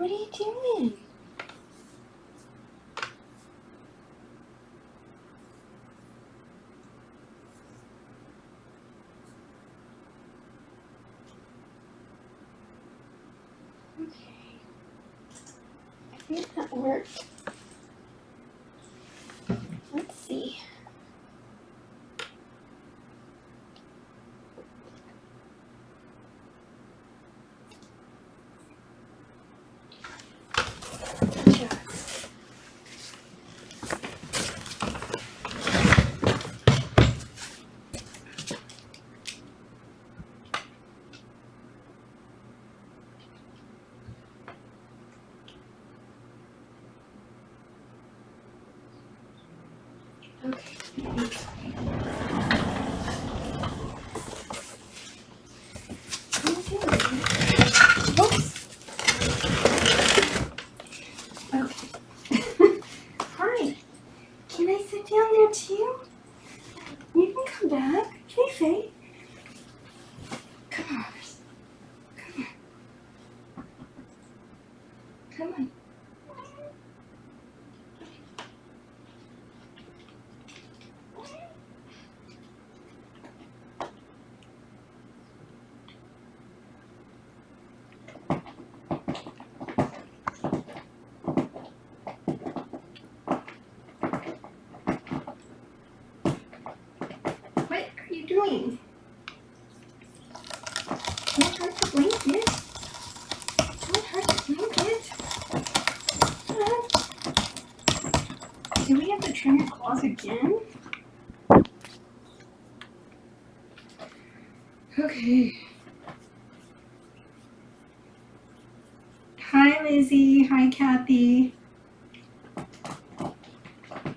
What are you doing? Okay. I think that worked. Let's see. Gotcha. Okay. Oops. Okay. Hi. Can I sit down there too? You can come back. Hey, Faye. Come on. Come on. Come on. What are you doing? Don't hurt the blanket. Don't hurt the blanket. Do we have to trim your claws again? Okay. Hi, Lizzie. Hi, Kathy.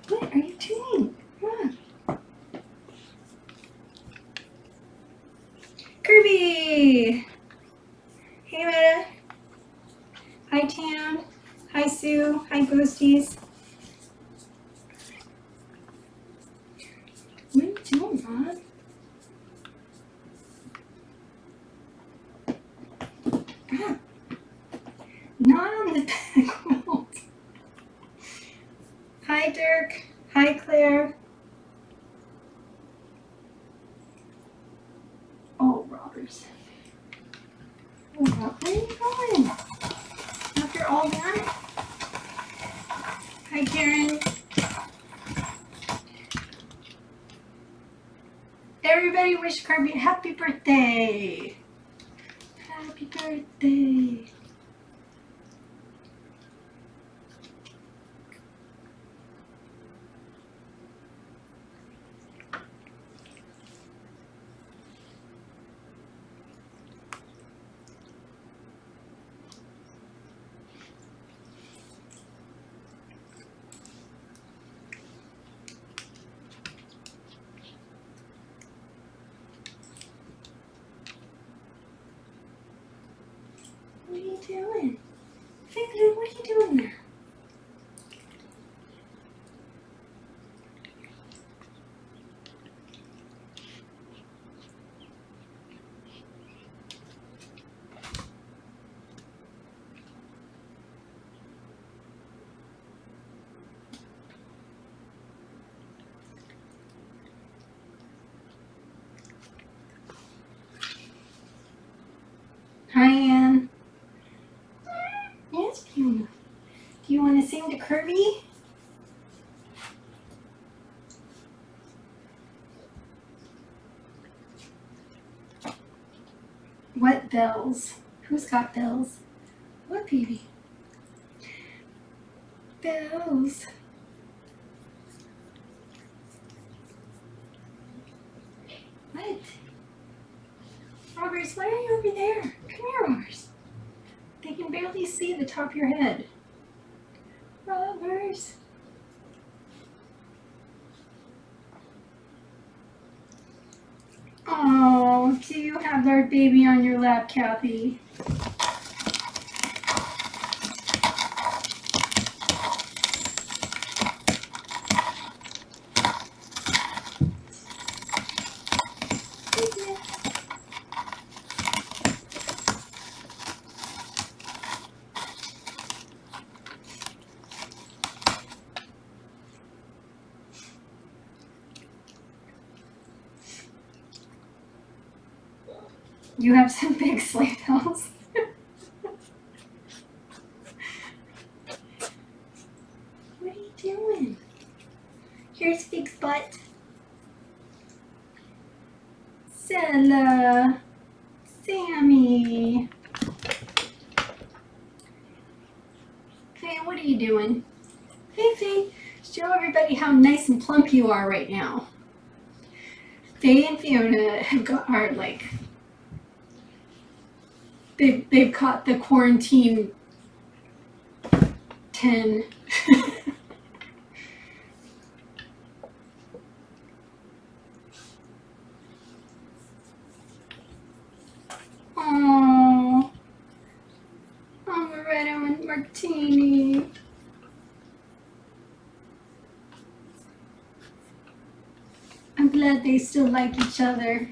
What are you doing? Come on. Kirby. Hey, Meta. Hi, Tam. Hi, Sue. Hi, Boosties. What are you doing, Mom? Ah. Not on the quilt. Hi, Dirk. Hi, Claire. Oh, robbers. Oh, where are you going? After all that? Hi, Karen. Everybody wish Kirby a happy birthday. Happy birthday. What are you doing? Finger, what are you doing there? Hi, Ann. Yes, Fiona. Do you want to sing to Kirby? What bells? Who's got bells? What, baby? Bells. What? Robbers, why are you over there? Come here, Robbers. They can barely see the top of your head. Robbers. Oh, do you have our baby on your lap, Kathy? You have some big sleigh bells. What are you doing? Here's Fig's butt. Stella. Sammy. Faye, what are you doing? Faye, show everybody how nice and plump you are right now. Faye and Fiona are like, they've caught the quarantine 10. Oh, Amaretto and Martini. I'm glad they still like each other.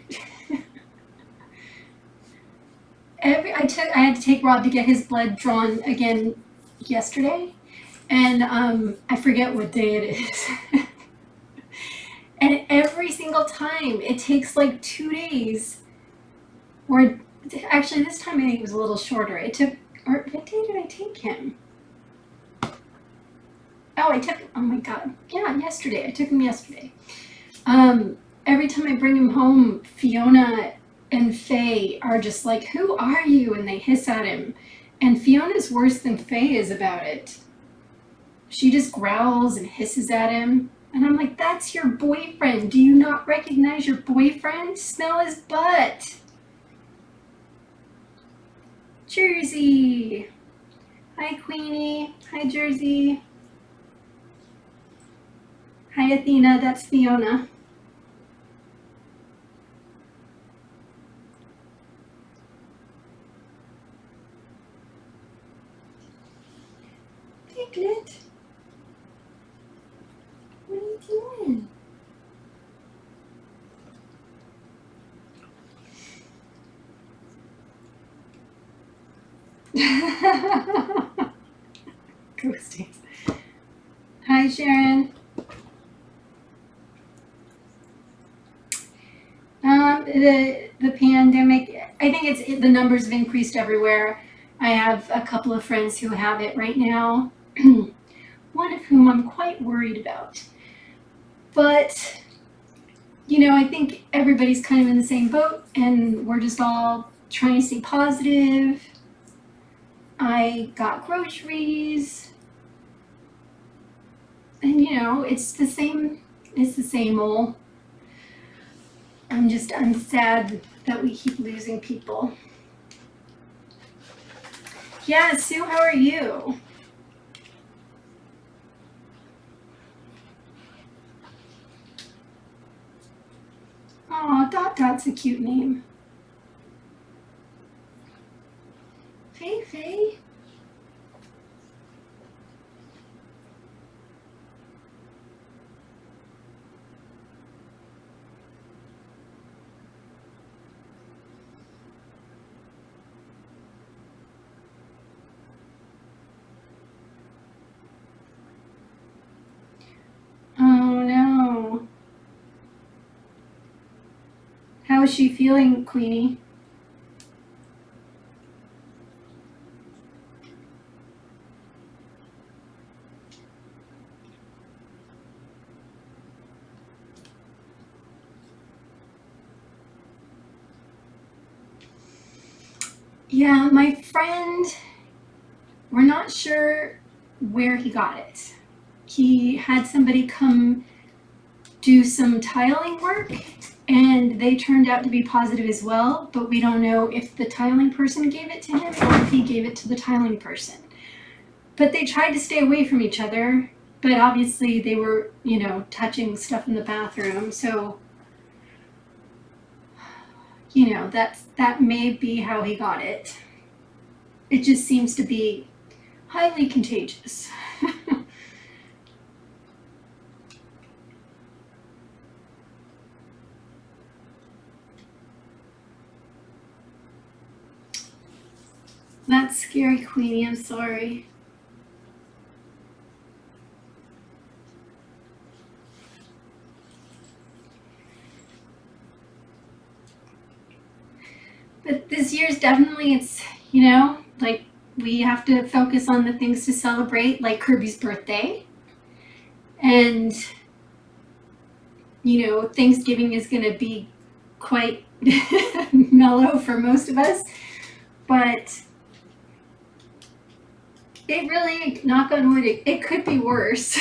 I had to take Rob to get his blood drawn again yesterday, and I forget what day it is. And every single time it takes like 2 days, or actually this time I think it was a little shorter. Or what day did I take him? Oh my God, yeah, yesterday. I took him yesterday. Every time I bring him home, Fiona and Faye are just like, "Who are you?" And they hiss at him. And Fiona's worse than Faye is about it. She just growls and hisses at him. And I'm like, that's your boyfriend. Do you not recognize your boyfriend? Smell his butt. Jersey. Hi, Queenie. Hi, Jersey. Hi, Athena. That's Fiona. Piglet. What are you doing? Ghosties. Hi, Sharon. The pandemic, I think the numbers have increased everywhere. I have a couple of friends who have it right now, one of whom I'm quite worried about. But, I think everybody's kind of in the same boat, and we're just all trying to stay positive. I got groceries, and it's the same old. I'm sad that we keep losing people. Yeah, Sue, how are you? Oh, Dot's a cute name. Faye. Oh no. How is she feeling, Queenie? Yeah, my friend, we're not sure where he got it. He had somebody come do some tiling work, and they turned out to be positive as well, but we don't know if the tiling person gave it to him or if he gave it to the tiling person. But they tried to stay away from each other, but obviously they were, touching stuff in the bathroom, so that may be how he got it. It just seems to be highly contagious. That's scary, Queenie. I'm sorry. But this year's definitely, it's, you know, like we have to focus on the things to celebrate, like Kirby's birthday. And, you know, Thanksgiving is going to be quite mellow for most of us. But it really, knock on wood, it could be worse.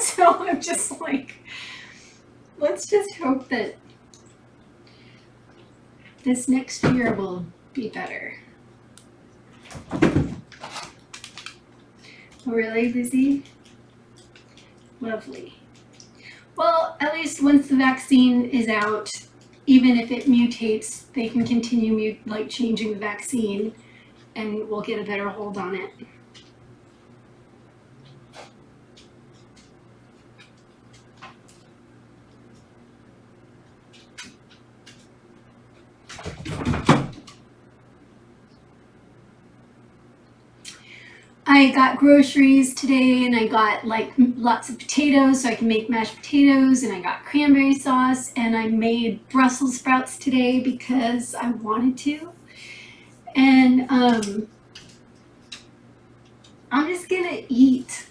So I'm just like, let's just hope that this next year will be better. Really, Lizzie? Lovely. Well, at least once the vaccine is out, even if it mutates, they can continue changing the vaccine, and we'll get a better hold on it. I got groceries today, and I got like lots of potatoes so I can make mashed potatoes, and I got cranberry sauce, and I made Brussels sprouts today because I wanted to. And I'm just gonna eat.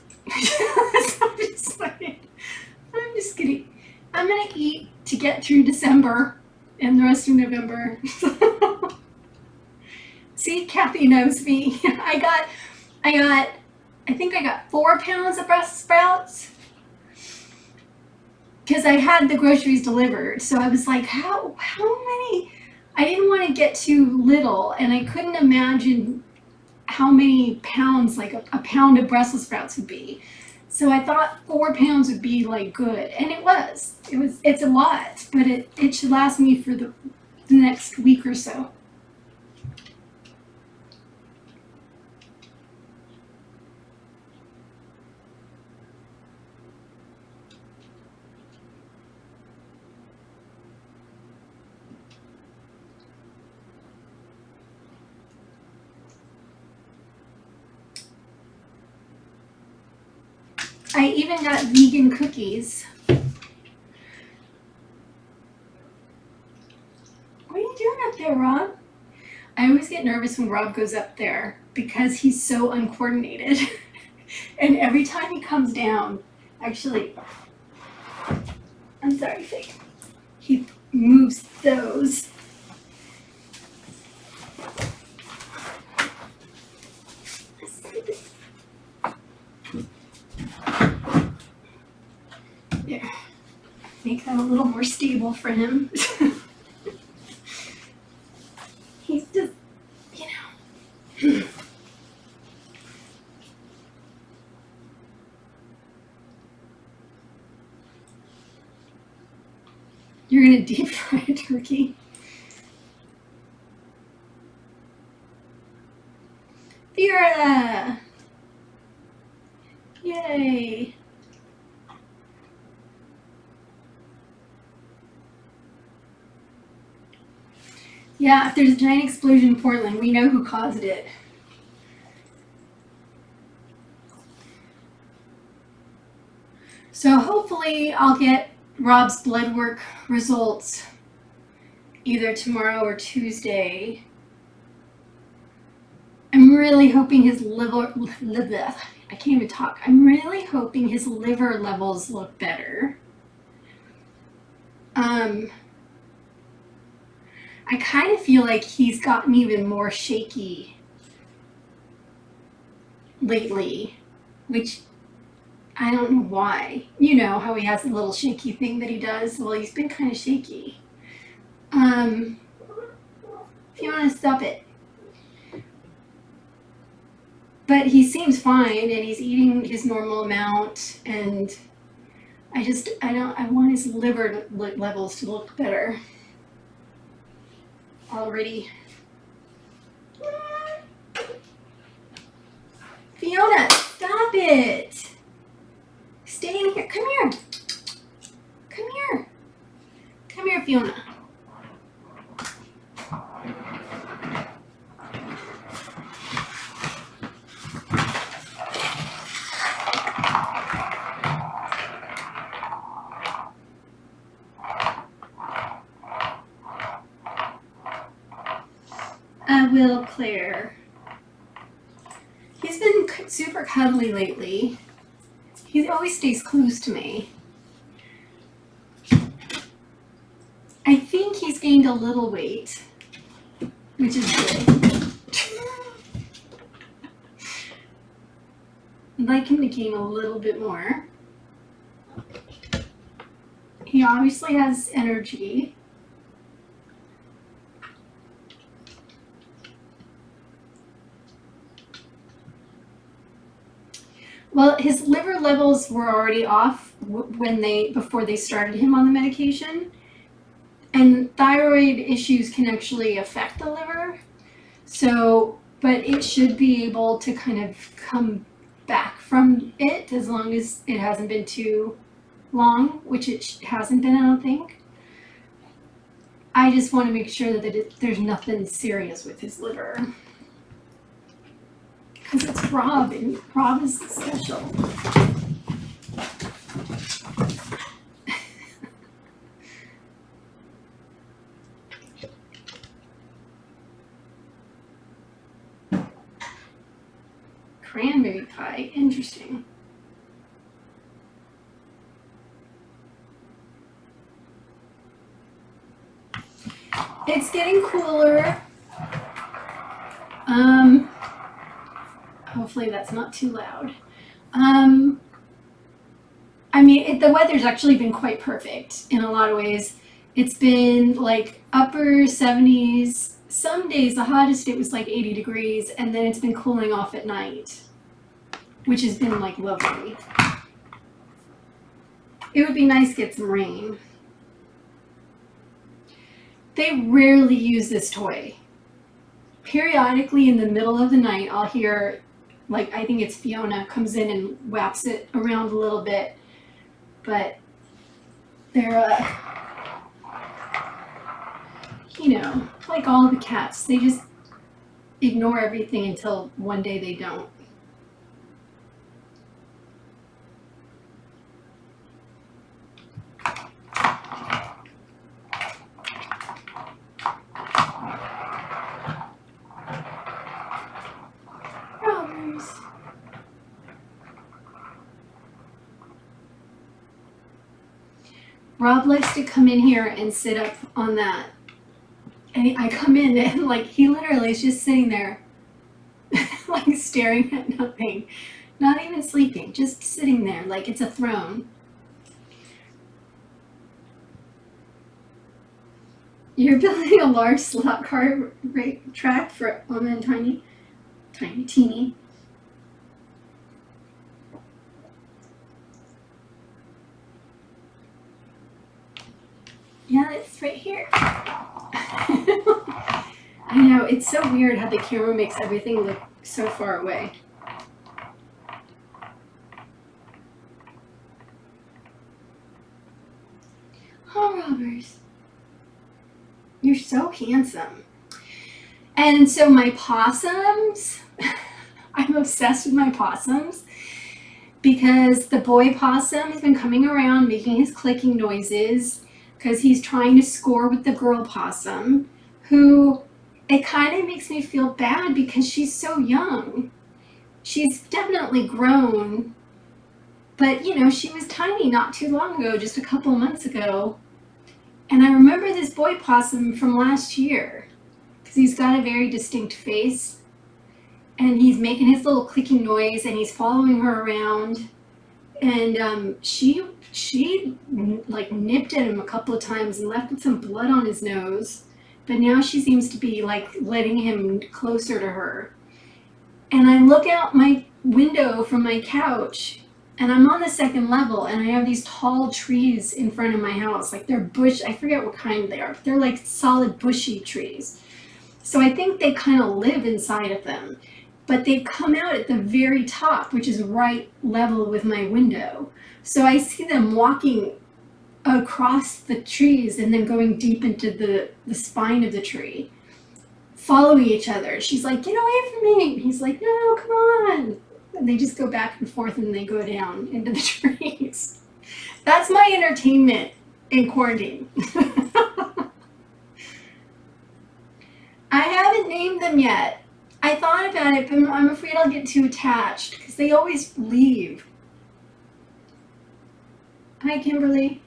I'm gonna eat to get through December and the rest of November. See, Kathy knows me. I think I got 4 pounds of Brussels sprouts because I had the groceries delivered. So I was like, how many? I didn't want to get too little, and I couldn't imagine how many pounds, like a pound of Brussels sprouts would be. So I thought 4 pounds would be like good, and it was. It's a lot, but it should last me for the next week or so. I even got vegan cookies. What are you doing up there, Rob? I always get nervous when Rob goes up there because he's so uncoordinated. And every time he comes down, actually, I'm sorry, Fig. He moves those. There. Make that a little more stable for him. He's just, you know. You're gonna deep fry a turkey. Vera! Yay! Yeah, if there's a giant explosion in Portland, we know who caused it. So hopefully I'll get Rob's blood work results either tomorrow or Tuesday. I'm really hoping his liver, I can't even talk. I'm really hoping his liver levels look better. I kind of feel like he's gotten even more shaky lately, which I don't know why. You know how he has a little shaky thing that he does? Well, he's been kind of shaky. If you want to stop it. But he seems fine, and he's eating his normal amount, and I want his liver levels to look better already. Fiona, stop it. Stay in here. Come here. Come here. Come here, Fiona. will Claire. He's been super cuddly lately. He always stays close to me. I think he's gained a little weight, which is good. I'd like him to gain a little bit more. He obviously has energy. Well, his liver levels were already off before they started him on the medication. And thyroid issues can actually affect the liver. So, but it should be able to kind of come back from it as long as it hasn't been too long, which it hasn't been, I don't think. I just want to make sure that there's nothing serious with his liver. Because it's Rob, and Rob is special. Cranberry pie, interesting. It's getting cooler. Hopefully that's not too loud. I mean, the weather's actually been quite perfect in a lot of ways. It's been like upper 70s. Some days the hottest it was like 80 degrees, and then it's been cooling off at night, which has been like lovely. It would be nice to get some rain. They rarely use this toy. Periodically in the middle of the night, I'll hear, like, I think it's Fiona comes in and whaps it around a little bit, but they're, you know, like all the cats, they just ignore everything until one day they don't. Rob likes to come in here and sit up on that. And I come in and like he literally is just sitting there like staring at nothing. Not even sleeping, just sitting there like it's a throne. You're building a large slot car track for Mama and Teeny. Yeah, it's right here. I know, it's so weird how the camera makes everything look so far away. Oh, Robbers. You're so handsome. And so my possums, I'm obsessed with my possums because the boy possum has been coming around making his clicking noises because he's trying to score with the girl possum, who it kind of makes me feel bad because she's so young. She's definitely grown, but you know, she was tiny not too long ago, just a couple months ago. And I remember this boy possum from last year because he's got a very distinct face and he's making his little clicking noise and he's following her around. And she like nipped at him a couple of times and left some blood on his nose. But now she seems to be like letting him closer to her. And I look out my window from my couch and I'm on the second level and I have these tall trees in front of my house. Like they're bush, I forget what kind they are. But they're like solid bushy trees. So I think they kind of live inside of them. But they come out at the very top, which is right level with my window. So I see them walking across the trees and then going deep into the spine of the tree, following each other. She's like, get away from me. And he's like, no, come on. And they just go back and forth and they go down into the trees. That's my entertainment in quarantine. I haven't named them yet. I thought about it, but I'm afraid I'll get too attached because they always leave. Hi, Kimberly.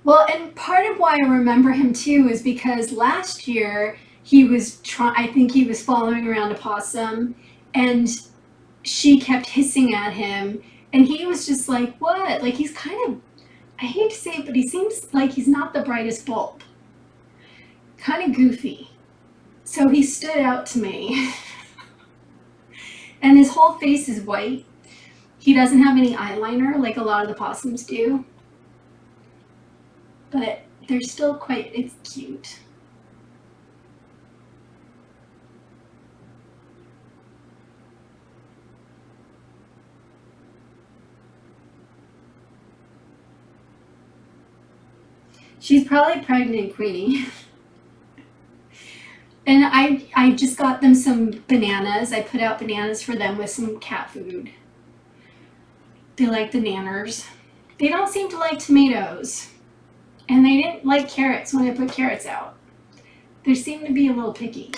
Well, and part of why I remember him too is because last year he was I think he was following around a possum, and she kept hissing at him, and he was just like, what? Like, he's kind of, I hate to say it, but he seems like he's not the brightest bulb. Kind of goofy. So he stood out to me. And his whole face is white. He doesn't have any eyeliner like a lot of the possums do. But they're still it's cute. She's probably pregnant, Queenie. And I just got them some bananas. I put out bananas for them with some cat food. They like the nanners. They don't seem to like tomatoes. And they didn't like carrots when I put carrots out. They seem to be a little picky.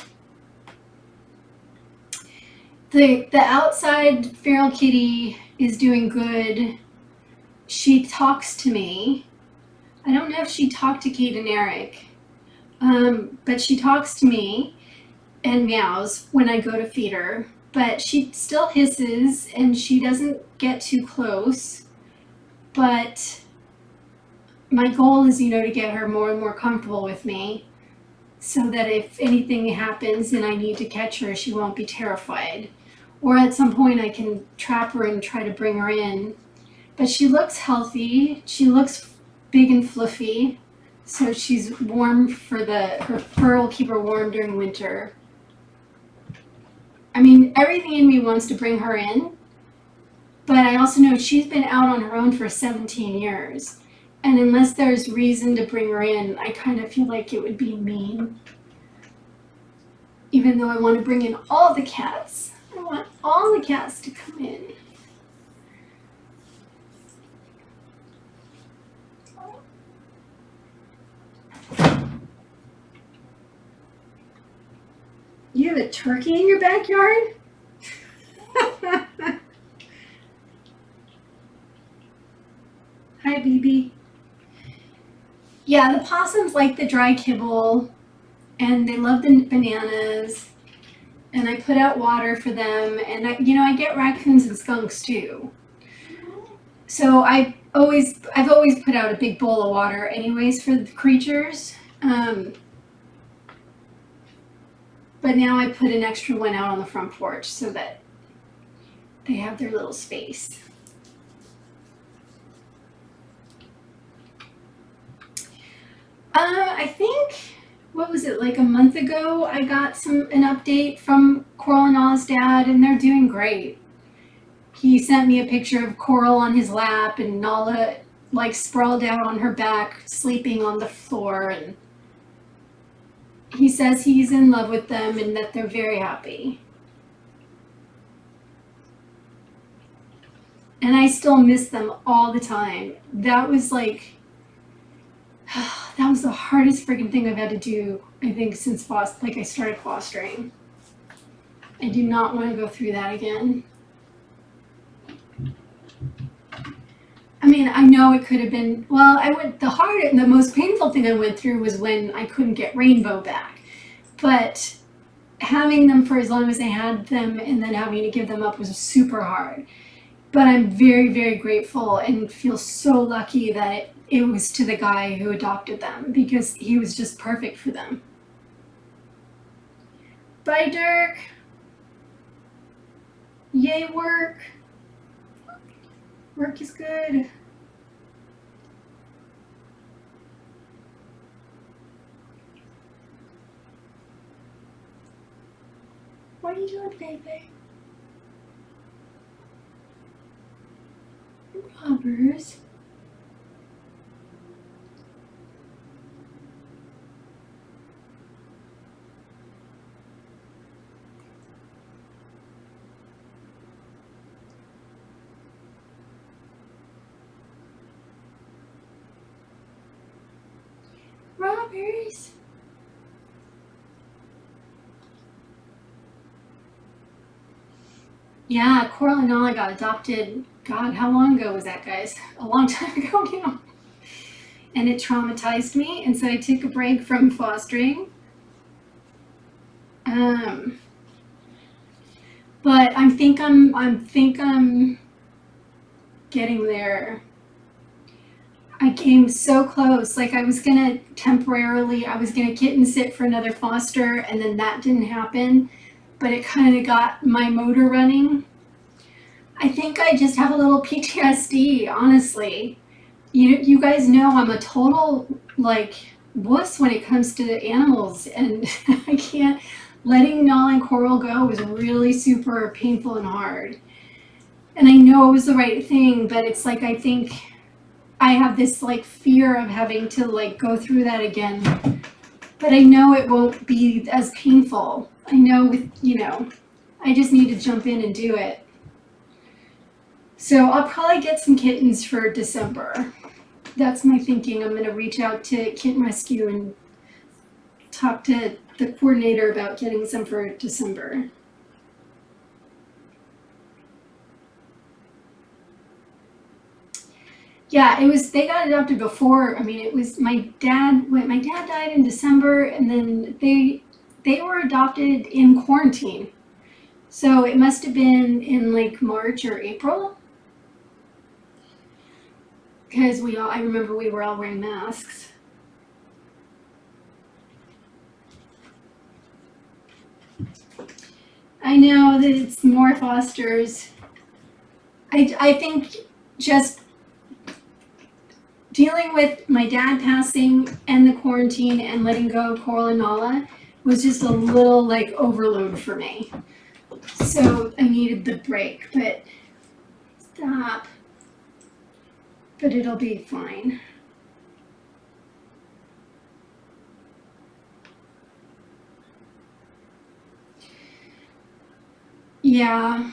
The outside feral kitty is doing good. She talks to me. I don't know if she talked to Kate and Eric, but she talks to me and meows when I go to feed her. But she still hisses and she doesn't get too close. But my goal is, to get her more and more comfortable with me so that if anything happens and I need to catch her, she won't be terrified. Or at some point I can trap her and try to bring her in. But she looks healthy. She looks big and fluffy. So she's warm her fur will keep her warm during winter. I mean, everything in me wants to bring her in. But I also know she's been out on her own for 17 years. And unless there's reason to bring her in, I kind of feel like it would be mean. Even though I want to bring in all the cats. I want all the cats to come in. You have a turkey in your backyard? Hi, BB. Yeah, the possums like the dry kibble, and they love the bananas, and I put out water for them, and I get raccoons and skunks too. So I've always put out a big bowl of water anyways for the creatures. But now I put an extra one out on the front porch so that they have their little space. I think, what was it, like a month ago, I got an update from Coral and Nala's dad, and they're doing great. He sent me a picture of Coral on his lap and Nala sprawled out on her back, sleeping on the floor, and he says he's in love with them and that they're very happy. And I still miss them all the time. That was that was the hardest freaking thing I've had to do, I think, since I started fostering. I do not want to go through that again. I mean, I know it could have been, the most painful thing I went through was when I couldn't get Rainbow back. But having them for as long as I had them and then having to give them up was super hard. But I'm very, very grateful and feel so lucky that it was to the guy who adopted them because he was just perfect for them. Bye, Dirk. Yay, work. Work is good. What are you doing, baby? Robbers. strawberries? Yeah, Coral and Nala got adopted. God, how long ago was that, guys? A long time ago now. And it traumatized me, and so I took a break from fostering. But I think I'm getting there. I came so close. Like I was gonna kitten sit for another foster, and then that didn't happen. But it kind of got my motor running. I think I just have a little PTSD, honestly. You guys know I'm a total like wuss when it comes to animals, and I can't. Letting Nala and Coral go was really super painful and hard. And I know it was the right thing, but it's like I think I have this like fear of having to like go through that again. But I know it won't be as painful. I know I just need to jump in and do it. So I'll probably get some kittens for December. That's my thinking. I'm going to reach out to Kitten Rescue and talk to the coordinator about getting some for December. Yeah, they got adopted before. I mean, it was my dad died in December, and then they were adopted in quarantine. So it must have been in like March or April. Because I remember we were all wearing masks. I know that it's more fosters. I think just dealing with my dad passing and the quarantine and letting go of Coral and Nala was just a little like overload for me. So I needed the break, but stop. But it'll be fine. Yeah.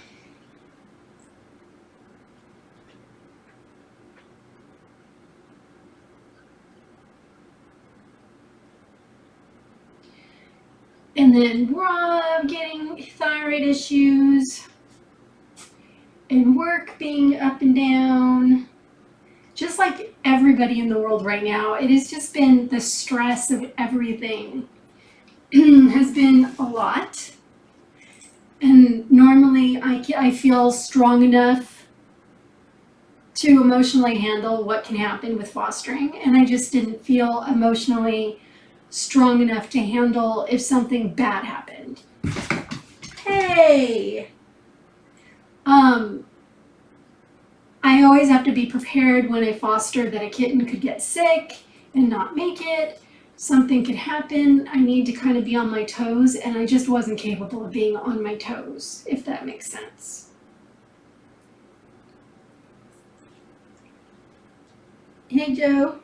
And then Rob getting thyroid issues and work being up and down. Just like everybody in the world right now, it has just been the stress of everything has been a lot. And normally I feel strong enough to emotionally handle what can happen with fostering. And I just didn't feel emotionally strong enough to handle if something bad happened. Hey! I always have to be prepared when I foster that a kitten could get sick and not make it. Something could happen. I need to kind of be on my toes, and I just wasn't capable of being on my toes, if that makes sense. Hey, Joe.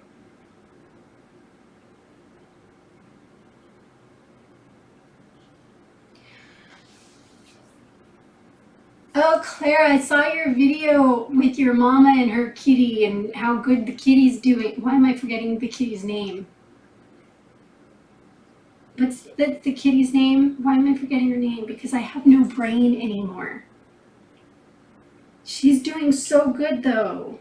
Oh, Claire, I saw your video with your mama and her kitty and how good the kitty's doing. Why am I forgetting the kitty's name? What's the kitty's name? Why am I forgetting her name? Because I have no brain anymore. She's doing so good, though.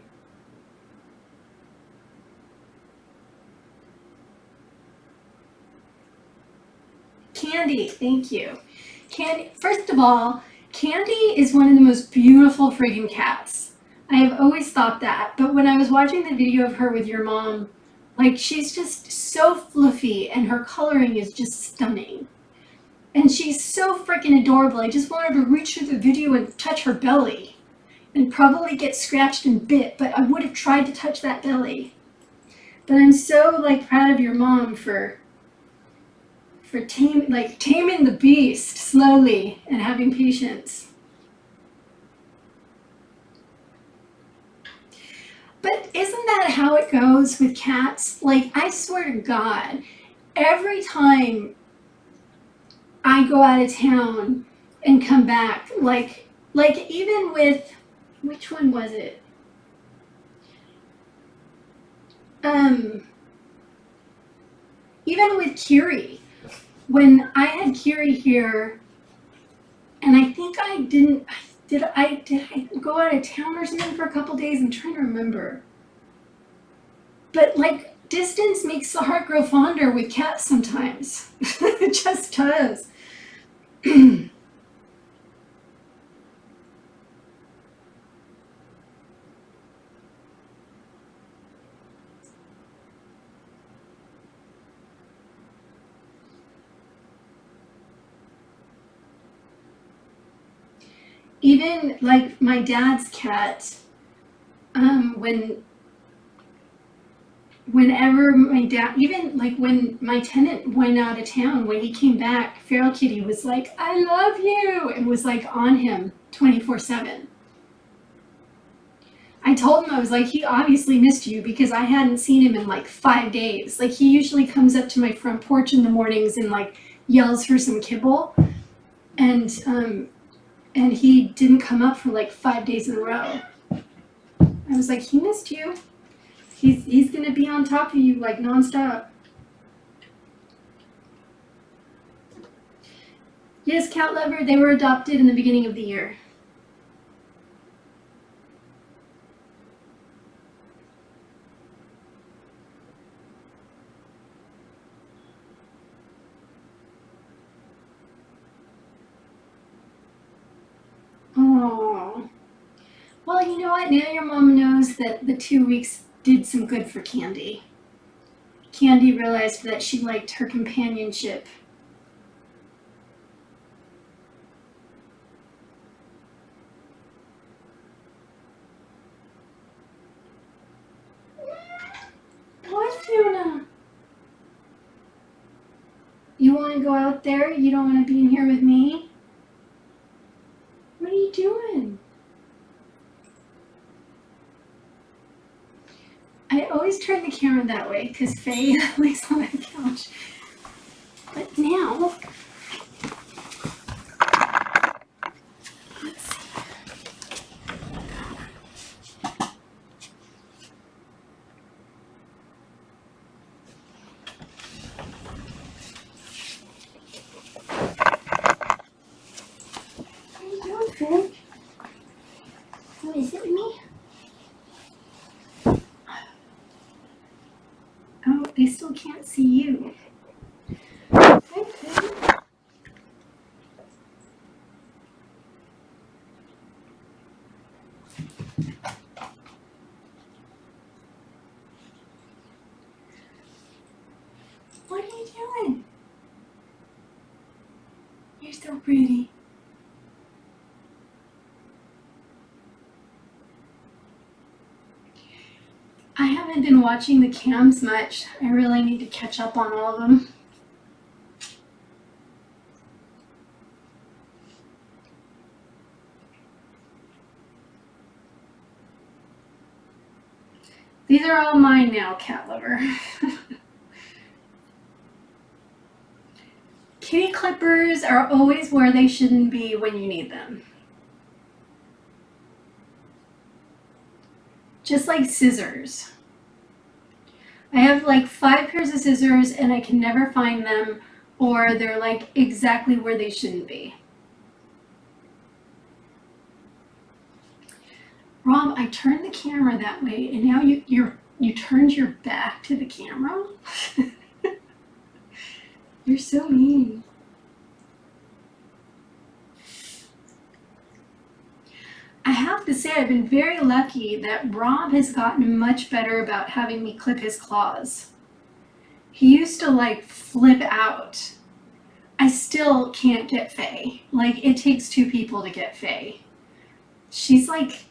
Candy, thank you. Candy, first of all, Candy is one of the most beautiful friggin' cats. I have always thought that, but when I was watching the video of her with your mom, like she's just so fluffy and her coloring is just stunning. And she's so freaking adorable. I just wanted to reach through the video and touch her belly and probably get scratched and bit, but I would have tried to touch that belly. But I'm so like proud of your mom for taming the beast slowly and having patience. But isn't that how it goes with cats? Like, I swear to God, every time I go out of town and come back, like even with, which one was it? even with Kiri, when I had Kiri here, and I think I did I go out of town or something for a couple days? I'm trying to remember. But like distance makes the heart grow fonder with cats sometimes. It just does. Even like my dad's cat, whenever my dad, even like when my tenant went out of town, when he came back, Feral Kitty was like, "I love you," and was like on him 24/7. I told him, I was like, he obviously missed you because I hadn't seen him in like 5 days. Like he usually comes up to my front porch in the mornings and like yells for some kibble, and he didn't come up for like 5 days in a row. I was like, he missed you. He's gonna be on top of you like nonstop. Yes, cat lover. They were adopted in the beginning of the year. Oh. Well, you know what? Now your mom knows that the 2 weeks did some good for Candy. Candy realized that she liked her companionship. What, Fiona? You want to go out there? You don't want to be in here with me? What are you doing? I always turn the camera that way because Faye lays on the couch. But now, let's see. What are you doing, Faye? Want to sit with me? Oh, they still can't see you. Hi, Faye. What are you doing? You're so pretty. I haven't been watching the cams much. I really need to catch up on all of them. These are all mine now, cat lover. Kitty clippers are always where they shouldn't be when you need them. Just like scissors. I have like 5 pairs of scissors and I can never find them, or they're like exactly where they shouldn't be. Rob, I turned the camera that way and now you turned your back to the camera? You're so mean. I have to say I've been very lucky that Rob has gotten much better about having me clip his claws. He used to like flip out. I still can't get Faye. Like it takes 2 people to get Faye. She's like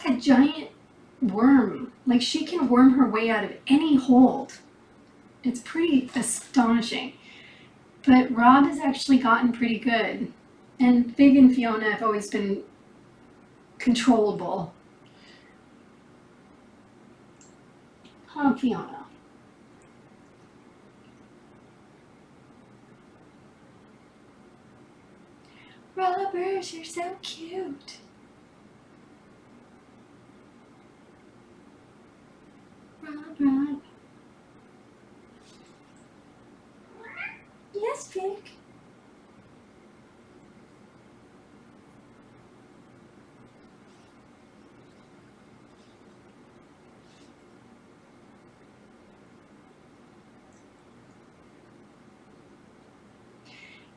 a giant worm. Like she can worm her way out of any hold. It's pretty astonishing. But Rob has actually gotten pretty good. And Fig and Fiona have always been controllable. Oh, Fiona. Robbers, you're so cute. Rob.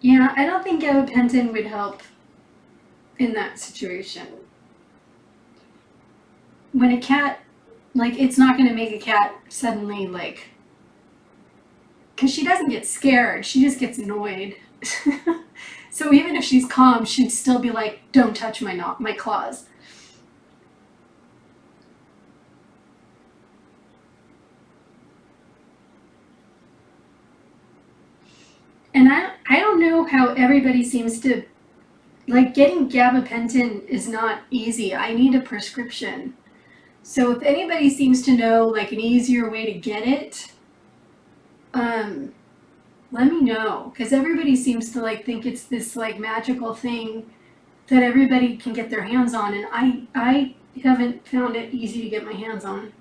Yeah, I don't think gabapentin would help in that situation. When a cat, like, it's not going to make a cat suddenly, like, because she doesn't get scared, she just gets annoyed. So even if she's calm, she'd still be like, don't touch my claws. And I don't know how everybody seems to, like, getting gabapentin is not easy. I need a prescription. So if anybody seems to know, like, an easier way to get it, um, let me know. Because everybody seems to, like, think it's this, like, magical thing that everybody can get their hands on. And I haven't found it easy to get my hands on.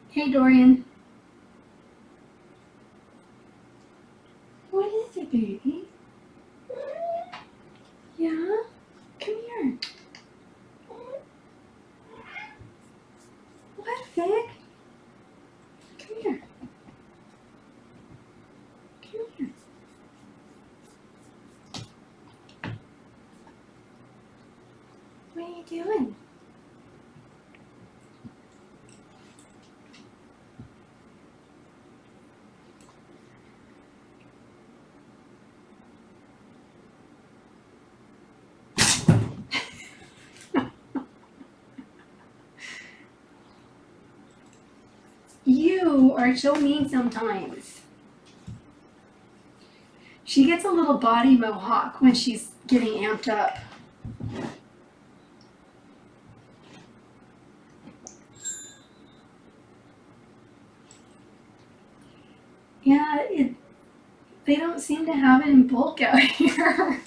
Hey, Dorian. What is it, baby? Yeah? Come here. What, Vic? Come here. Come here. What are you doing? You are so mean sometimes. She gets a little body mohawk when she's getting amped up. Yeah, they don't seem to have it in bulk out here.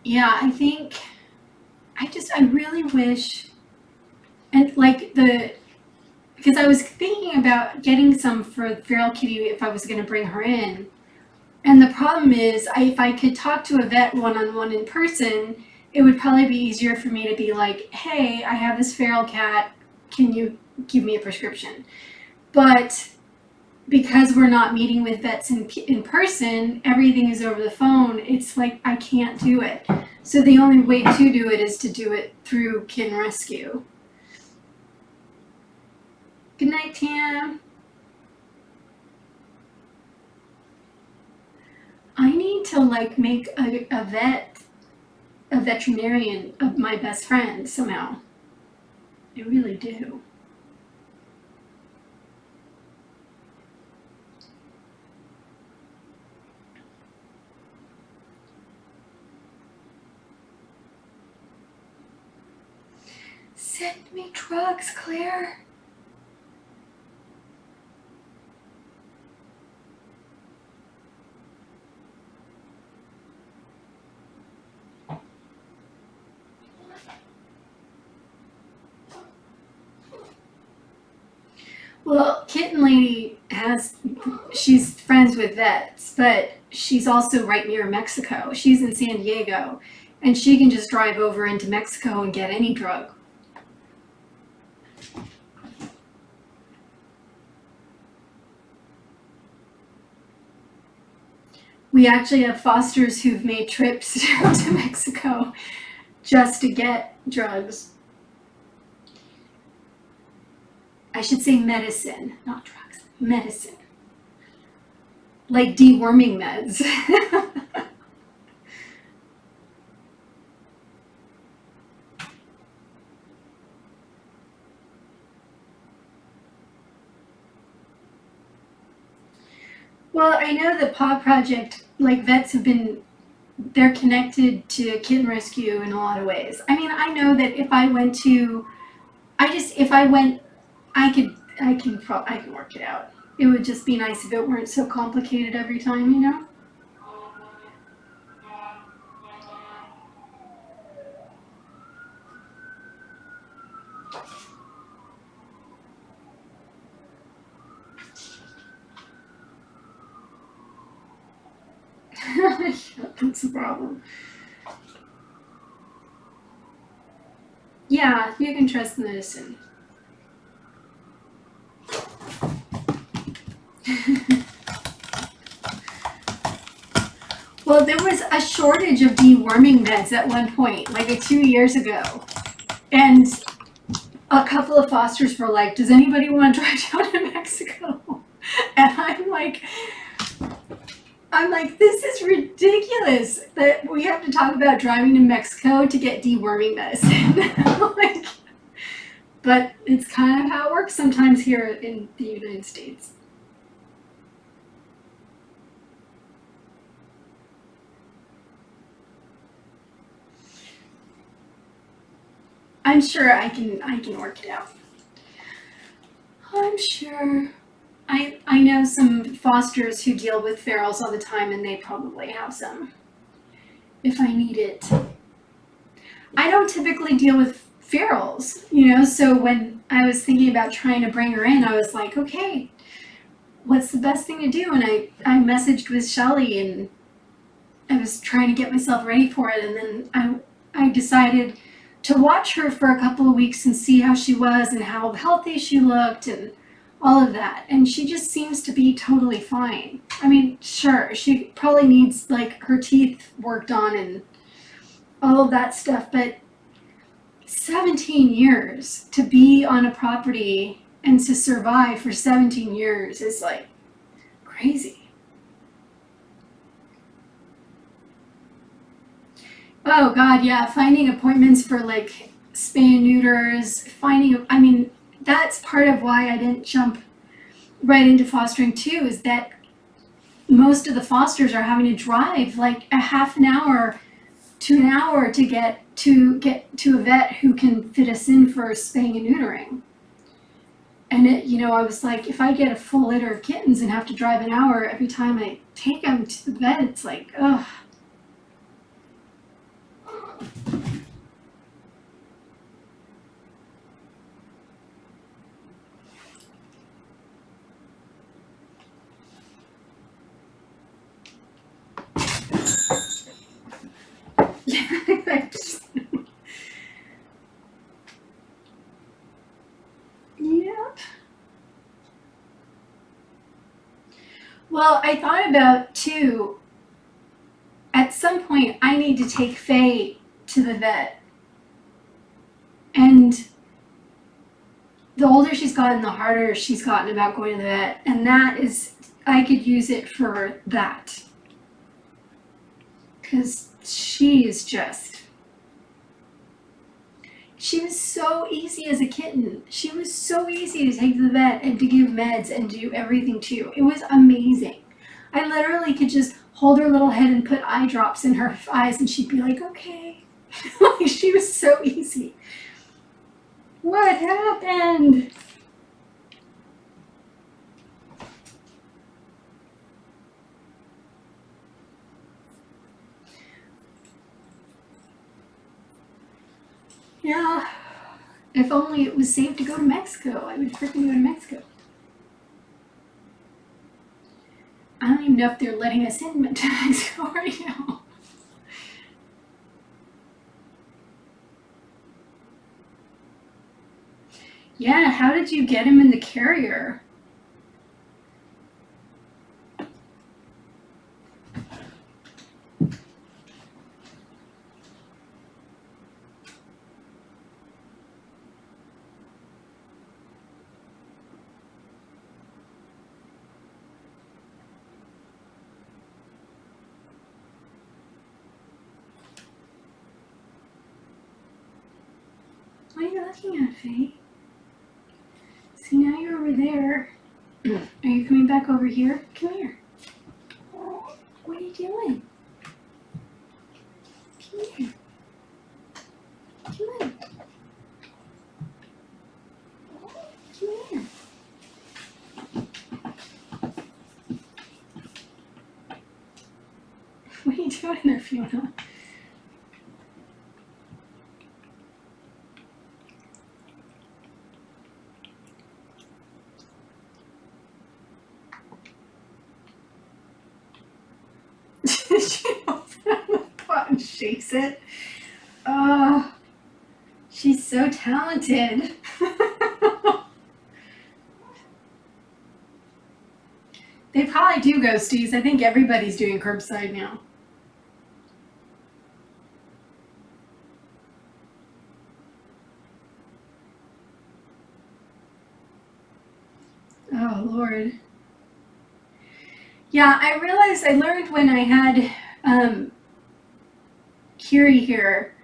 Yeah, I really wish, and like because I was thinking about getting some for Feral Kitty if I was going to bring her in. And the problem is, if I could talk to a vet one-on-one in person, it would probably be easier for me to be like, hey, I have this feral cat. Can you give me a prescription? But because we're not meeting with vets in person, everything is over the phone. It's like I can't do it. So the only way to do it is to do it through Kitten Rescue. Good night, Tam. I need to like make a veterinarian of my best friend somehow. I really do. Send me drugs, Claire. Well, Kitten Lady she's friends with vets, but she's also right near Mexico. She's in San Diego, and she can just drive over into Mexico and get any drug. We actually have fosters who've made trips to Mexico just to get drugs. I should say medicine, not drugs. Medicine. Like deworming meds. Well, I know the Paw Project, like vets they're connected to Kitten Rescue in a lot of ways. I mean, I know that if I went to, if I went, I can work it out. It would just be nice if it weren't so complicated every time, you know? That's the problem. Yeah, you can trust medicine. Well, there was a shortage of deworming meds at one point, like 2 years ago. And a couple of fosters were like, does anybody want to drive down to Mexico? And I'm like, this is ridiculous that we have to talk about driving to Mexico to get deworming medicine. Like, but it's kind of how it works sometimes here in the United States. I'm sure I can work it out. I'm sure. I know some fosters who deal with ferals all the time, and they probably have some if I need it. I don't typically deal with ferals, so when I was thinking about trying to bring her in, I was like, okay, what's the best thing to do? And I messaged with Shelly, and I was trying to get myself ready for it, and then I decided to watch her for a couple of weeks and see how she was and how healthy she looked and all of that. And she just seems to be totally fine. I mean, sure, she probably needs like her teeth worked on and all of that stuff, but 17 years to be on a property and to survive for 17 years is like crazy. Oh God, yeah, finding appointments for like spay and neuters, that's part of why I didn't jump right into fostering too, is that most of the fosters are having to drive like a half an hour to an hour to get to a vet who can fit us in for spaying and neutering. And I was like, if I get a full litter of kittens and have to drive an hour every time I take them to the vet, it's like, ugh. Yep. Well, I thought about too, at some point I need to take Faye to the vet. And the older she's gotten, the harder she's gotten about going to the vet. And that is, I could use it for that. Because she was so easy as a kitten. She was so easy to take to the vet and to give meds and do everything to. It was amazing. I literally could just hold her little head and put eye drops in her eyes and she'd be like, okay. Like, she was so easy. What happened? Yeah, if only it was safe to go to Mexico, I would freaking go to Mexico. I don't even know if they're letting us in to Mexico right now. Yeah, how did you get him in the carrier? What are you looking at, Faye? See, now you're over there. Are you coming back over here? Come here. What are you doing? Come here. Come on. Come here. What are you doing there, Fiona? She opens up the pot and shakes it. She's so talented. They probably do ghosties. I think everybody's doing curbside now. Oh, Lord. Yeah, I realized I learned when I had Kiri here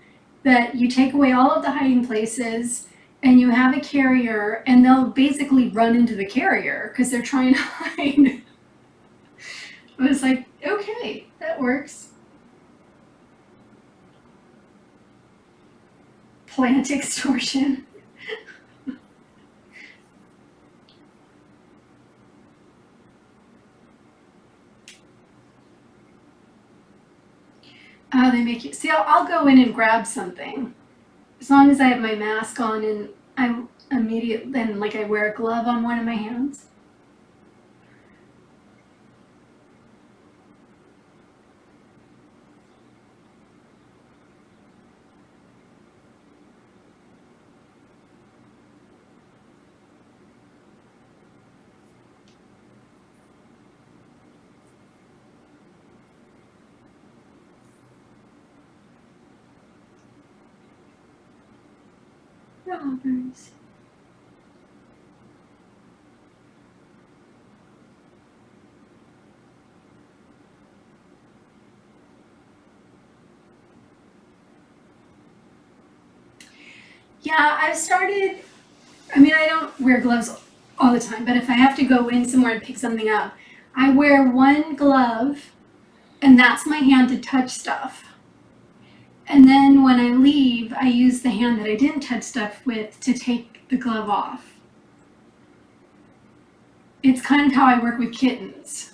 that you take away all of the hiding places and you have a carrier and they'll basically run into the carrier because they're trying to hide. I was like, okay, that works. Plant extortion. Oh, they make you see. I'll go in and grab something as long as I have my mask on and I immediately then like I wear a glove on one of my hands. Robbers. Yeah, I've started. I mean, I don't wear gloves all the time, but if I have to go in somewhere and pick something up, I wear one glove and that's my hand to touch stuff. And then when I leave, I use the hand that I didn't touch stuff with to take the glove off. It's kind of how I work with kittens.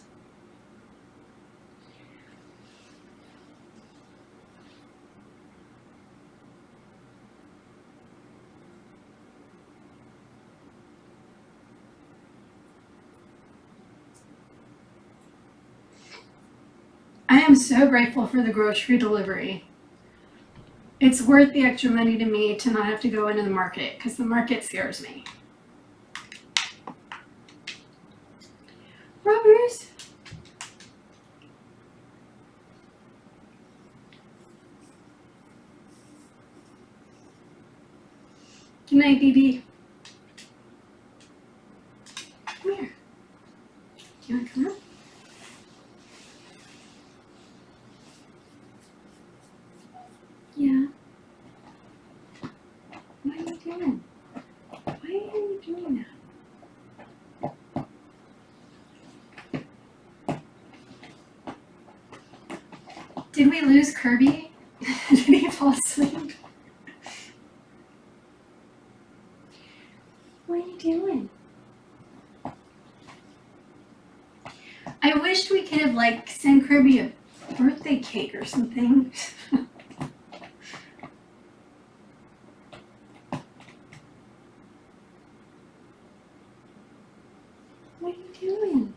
I am so grateful for the grocery delivery. It's worth the extra money to me to not have to go into the market because the market scares me. Robbers. Good night, BB. Come here. Do you want to come up? Yeah. What are you doing? Why are you doing that? Did we lose Kirby? Did he fall asleep? What are you doing? I wished we could have like sent Kirby a birthday cake or something. What are you doing?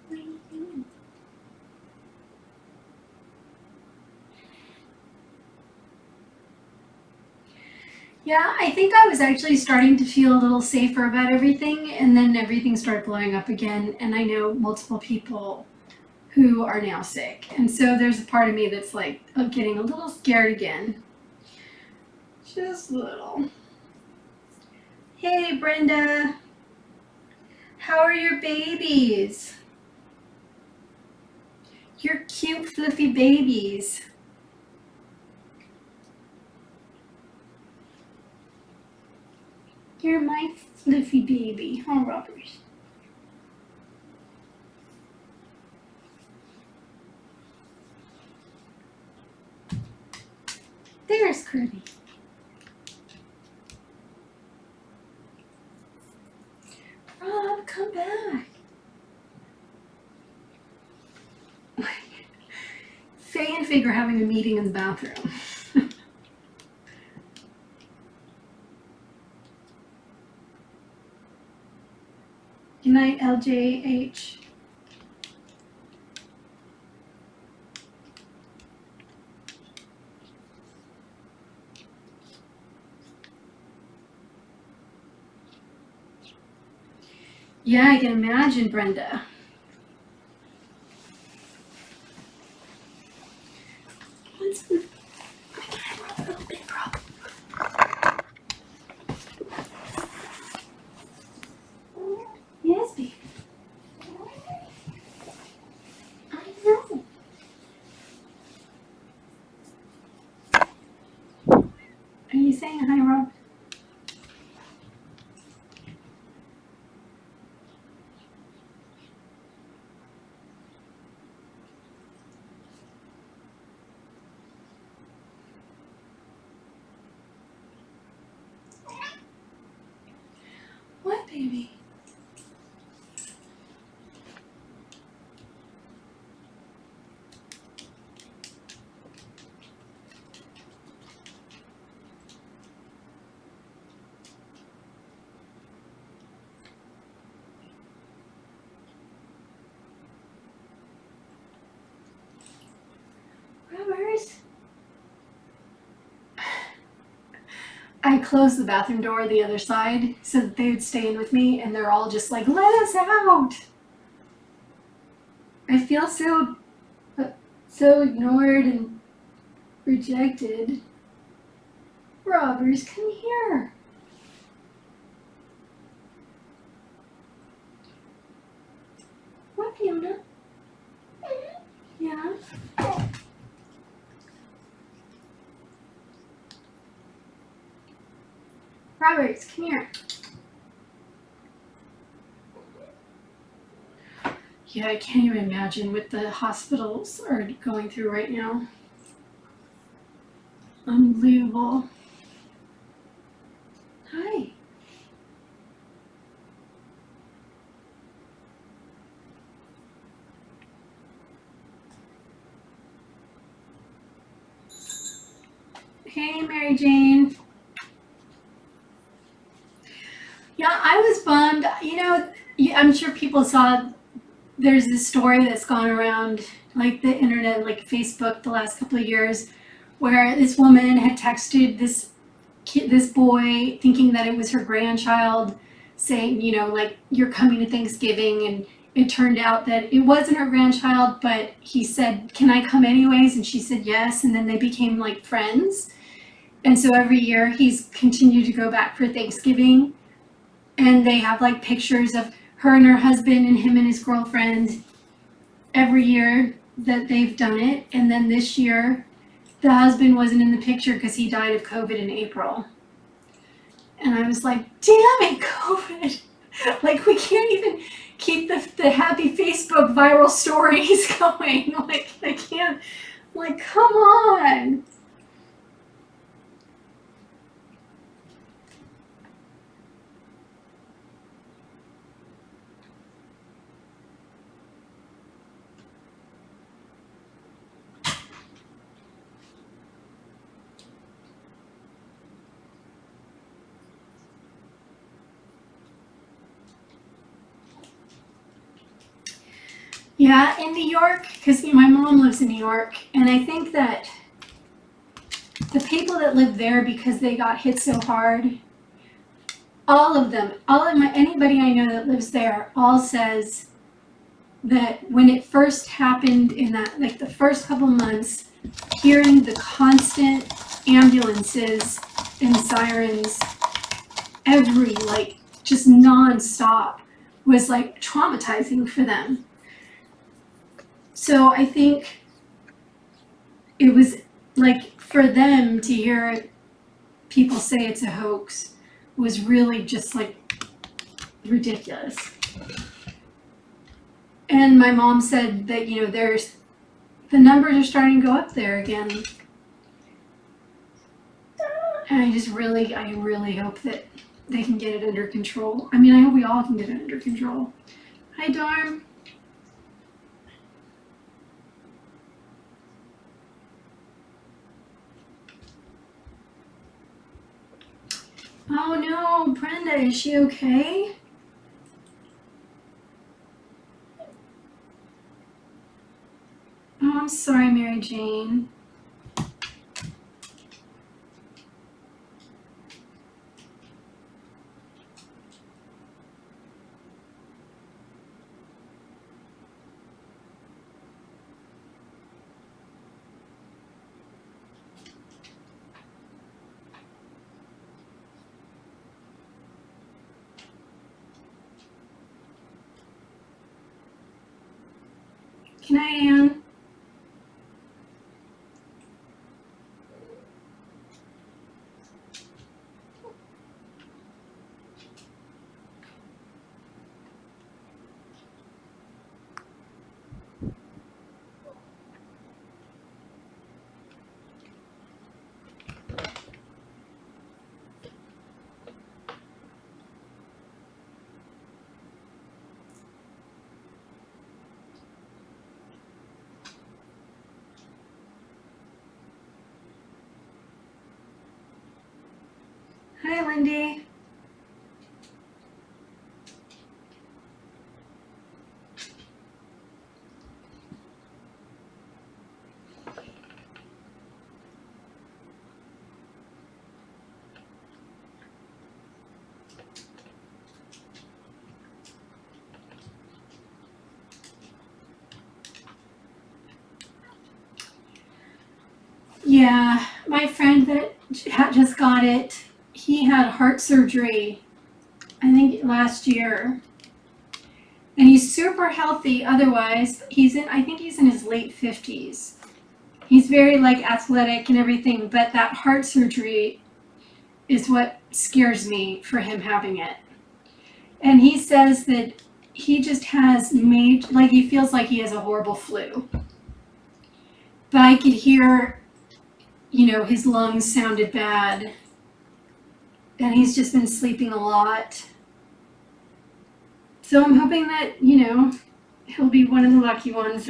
What are you doing? Yeah, I think I was actually starting to feel a little safer about everything, and then everything started blowing up again. And I know multiple people who are now sick. And so there's a part of me that's like getting a little scared again. Just a little. Hey, Brenda. How are your babies? Your cute, fluffy babies. You're my fluffy baby, huh, Robbers? There's Kirby. Rob, come back. Faye and Fig are having a meeting in the bathroom. Good night, LJH. Yeah, I can imagine, Brenda. What's the... I got a big problem. Yes, baby. I know. Are you saying hi, Rob? What, baby? Robert? I closed the bathroom door the other side so that they would stay in with me, and they're all just like, let us out. I feel so ignored and rejected. Robbers, come here. What, Fiona? Yeah? Roberts, come here. Yeah, I can't even imagine what the hospitals are going through right now. Unbelievable. Hi. Hey, Mary Jane. Yeah, I was bummed. You know, I'm sure people saw there's this story that's gone around like the internet, like Facebook, the last couple of years, where this woman had texted this boy, thinking that it was her grandchild, saying, you know, like, you're coming to Thanksgiving, and it turned out that it wasn't her grandchild, but he said, can I come anyways? And she said yes, and then they became like friends. And so every year he's continued to go back for Thanksgiving, and they have like pictures of her and her husband and him and his girlfriend every year that they've done it. And then this year, the husband wasn't in the picture because he died of COVID in April. And I was like, damn it, COVID. Like, we can't even keep the happy Facebook viral stories going. Like, I can't, like, come on. Yeah, in New York, because my mom lives in New York, and I think that the people that live there, because they got hit so hard, all of anybody I know that lives there, all says that when it first happened, in that, like, the first couple months, hearing the constant ambulances and sirens just nonstop was like traumatizing for them. So I think it was like, for them to hear people say it's a hoax was really just like ridiculous. And my mom said that, you know, the numbers are starting to go up there again. And I really hope that they can get it under control. I mean, I hope we all can get it under control. Hi, Darm. Oh no, Brenda, is she okay? I'm sorry, Mary Jane. Good night, Anne. Hi, Lindy. Yeah, my friend that just got it, he had heart surgery, I think last year. And he's super healthy otherwise. I think he's in his late 50s. He's very like athletic and everything, but that heart surgery is what scares me for him having it. And he says that he just has like he feels like he has a horrible flu. But I could hear, his lungs sounded bad. And he's just been sleeping a lot. So I'm hoping that, he'll be one of the lucky ones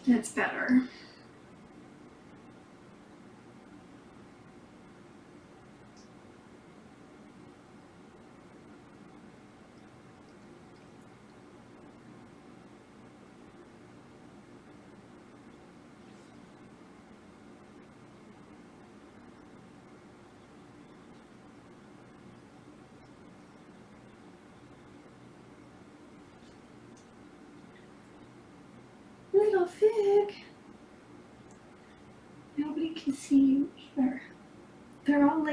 that's better. Little Fig. Nobody can see you either. They're all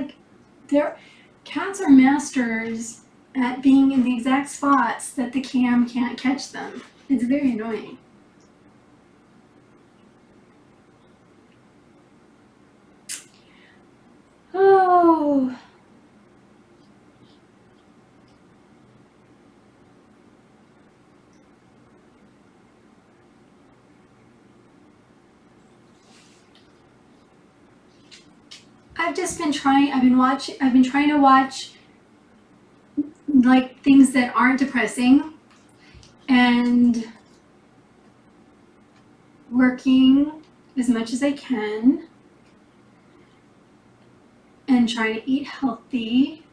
cats are masters at being in the exact spots that the cam can't catch them. It's very annoying. Oh. I've been trying to watch like things that aren't depressing and working as much as I can and trying to eat healthy.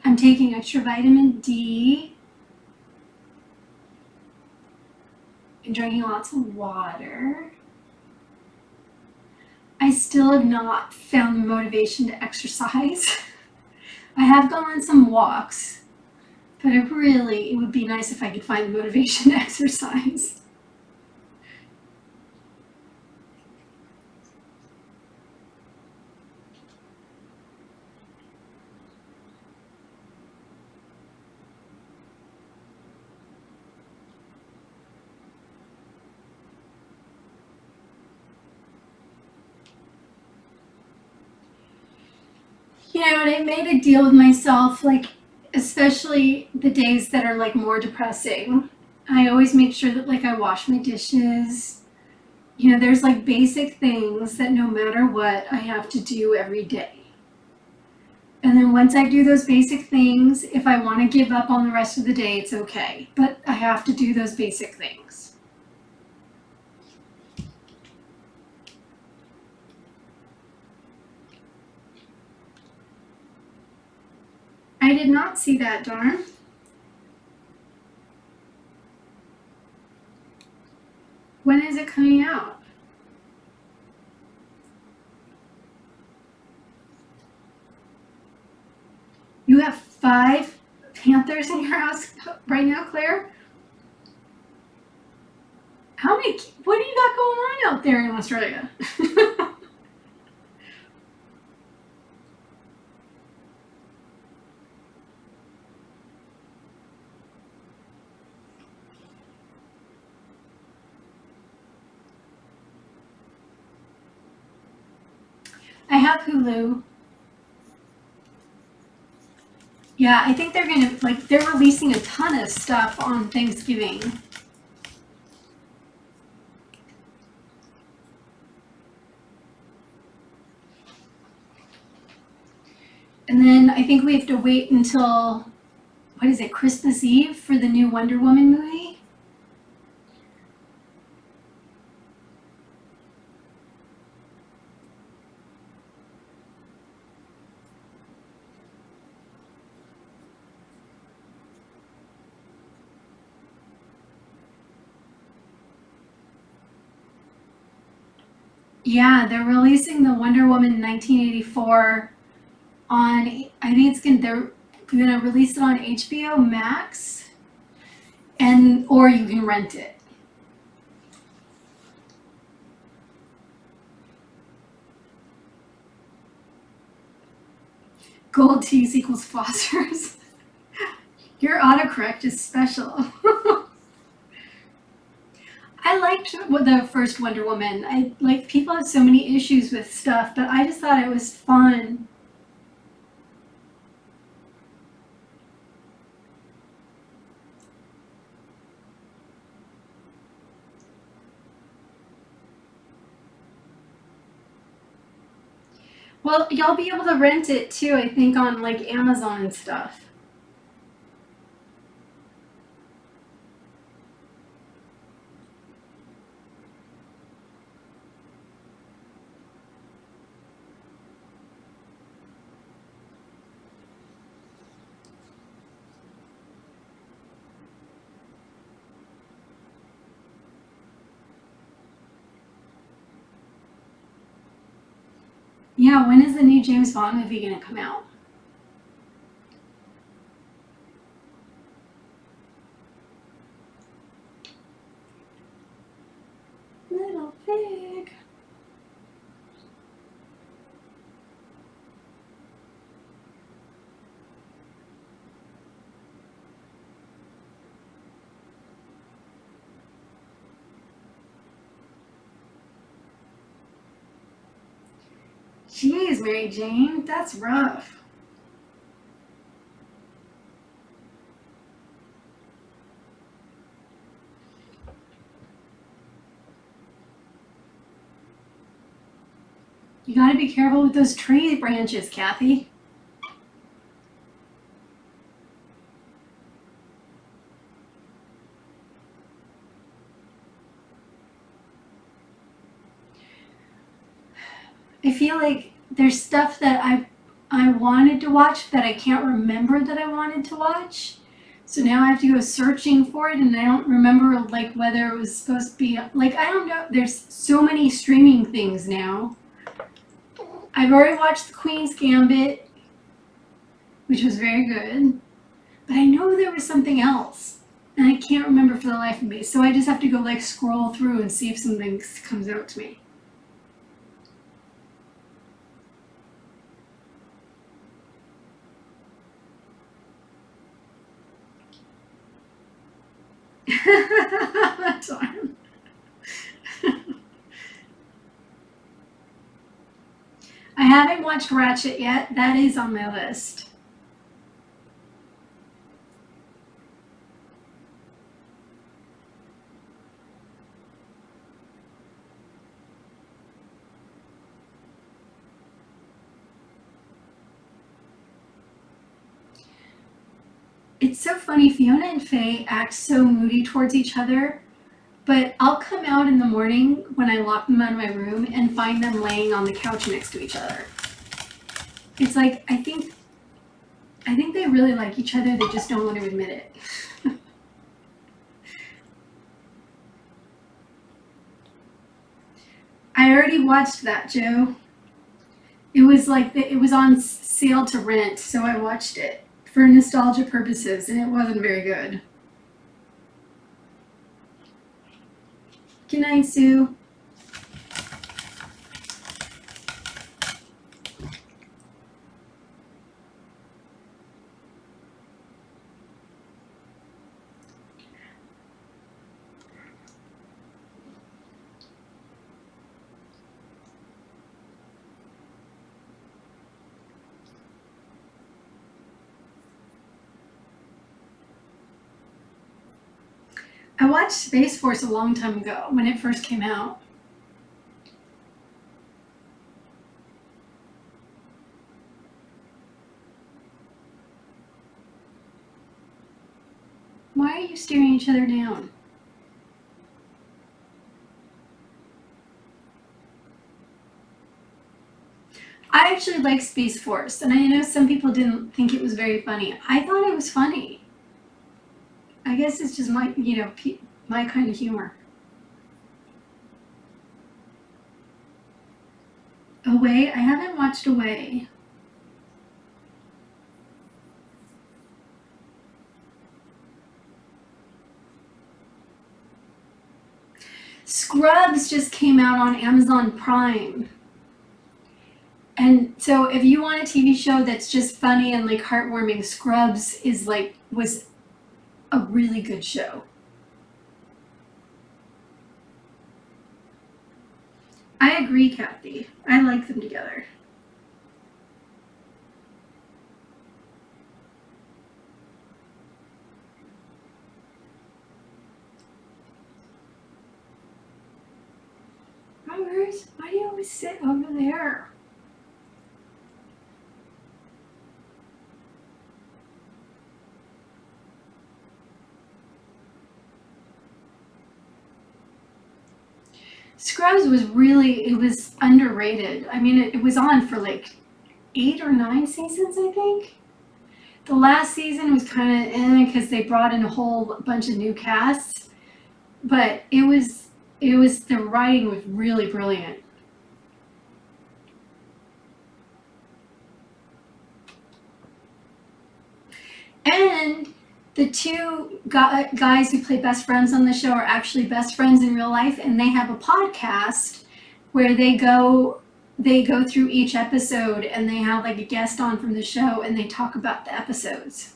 I'm taking extra vitamin D and drinking lots of water. I still have not found the motivation to exercise. I have gone on some walks, but it would be nice if I could find the motivation to exercise. And I made a deal with myself, like, especially the days that are like more depressing. I always make sure that like I wash my dishes. There's like basic things that no matter what I have to do every day. And then once I do those basic things, if I want to give up on the rest of the day, it's okay. But I have to do those basic things. I did not see that, darn. When is it coming out? You have 5 panthers in your house right now, Claire? How many? What do you got going on out there in Australia? I have Hulu. Yeah, I think they're gonna, like, they're releasing a ton of stuff on Thanksgiving. And then I think we have to wait until, what is it, Christmas Eve for the new Wonder Woman movie? Yeah, they're releasing the Wonder Woman 1984 on, I think they're gonna release it on HBO Max, and or you can rent it. Gold tees equals Fosters. Your autocorrect is special. I liked the first Wonder Woman. I like, people have so many issues with stuff, but I just thought it was fun. Well, y'all be able to rent it too, I think, on like Amazon and stuff. Yeah, when is the new James Bond movie gonna come out? Little pig. Jeez, Mary Jane, that's rough. You gotta be careful with those tree branches, Kathy. I feel like there's stuff that I wanted to watch that I can't remember that I wanted to watch. So now I have to go searching for it, and I don't remember like whether it was supposed to be like, I don't know. There's so many streaming things now. I've already watched The Queen's Gambit, which was very good, but I know there was something else, and I can't remember for the life of me. So I just have to go like scroll through and see if something comes out to me. That's fine. I haven't watched Ratchet yet. That is on my list. It's so funny. Fiona and Faye act so moody towards each other, but I'll come out in the morning when I lock them out of my room and find them laying on the couch next to each other. It's like, I think they really like each other. They just don't want to admit it. I already watched that, Joe. It was like it was on sale to rent, so I watched it for nostalgia purposes, and it wasn't very good. Good night, Sue. I watched Space Force a long time ago when it first came out. Why are you staring each other down? I actually like Space Force, and I know some people didn't think it was very funny. I thought it was funny. I guess it's just my, my kind of humor. Away? I haven't watched Away. Scrubs just came out on Amazon Prime. And so if you want a TV show that's just funny and like heartwarming, Scrubs was a really good show. I agree, Kathy. I like them together. Robert, why do you always sit over there? Scrubs it was underrated. I mean, it was on for like 8 or 9 seasons, I think. The last season was kind of because they brought in a whole bunch of new casts, but the writing was really brilliant. And the two guys who play best friends on the show are actually best friends in real life, and they have a podcast where they go through each episode and they have like a guest on from the show and they talk about the episodes.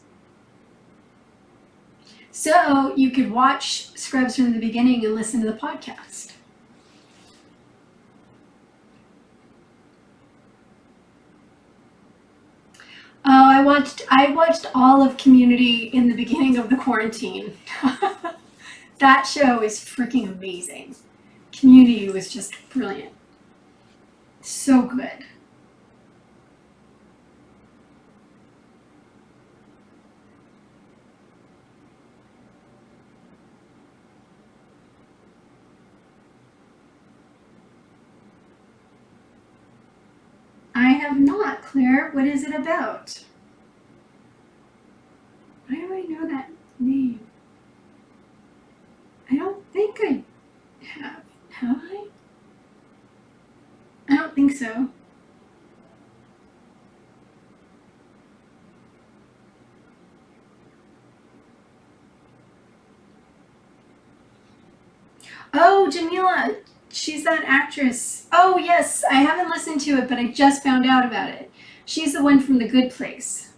So you could watch Scrubs from the beginning and listen to the podcast. Oh, I watched all of Community in the beginning of the quarantine. That show is freaking amazing. Community was just brilliant. So good. I have not, Claire. What is it about? Why do I know that name? I don't think I have. Have I? I don't think so. Oh, Jamila. She's that actress. Oh, yes. I haven't listened to it, but I just found out about it. She's the one from The Good Place.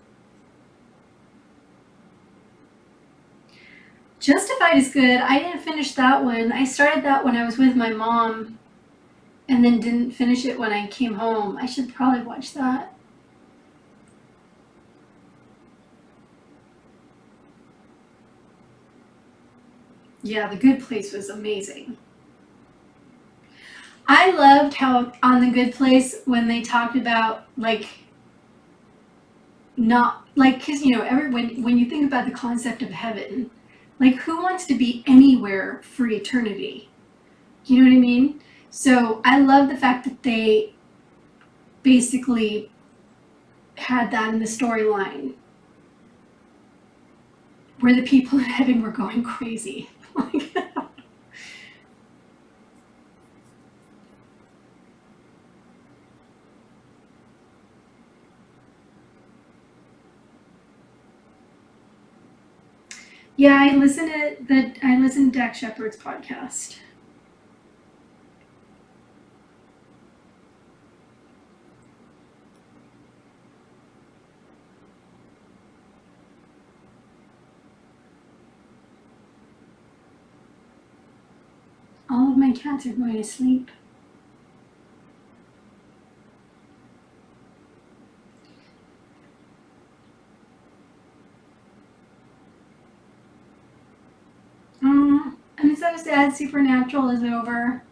Justified is good. I didn't finish that one. I started that when I was with my mom and then didn't finish it when I came home. I should probably watch that. Yeah, The Good Place was amazing. I loved how on The Good Place when they talked about not because when you think about the concept of heaven, like who wants to be anywhere for eternity? You know what I mean? So I love the fact that they basically had that in the storyline where the people in heaven were going crazy. Yeah, I listen to Dak Shepard's podcast. All of my cats are going to sleep. I'm so sad Supernatural is over.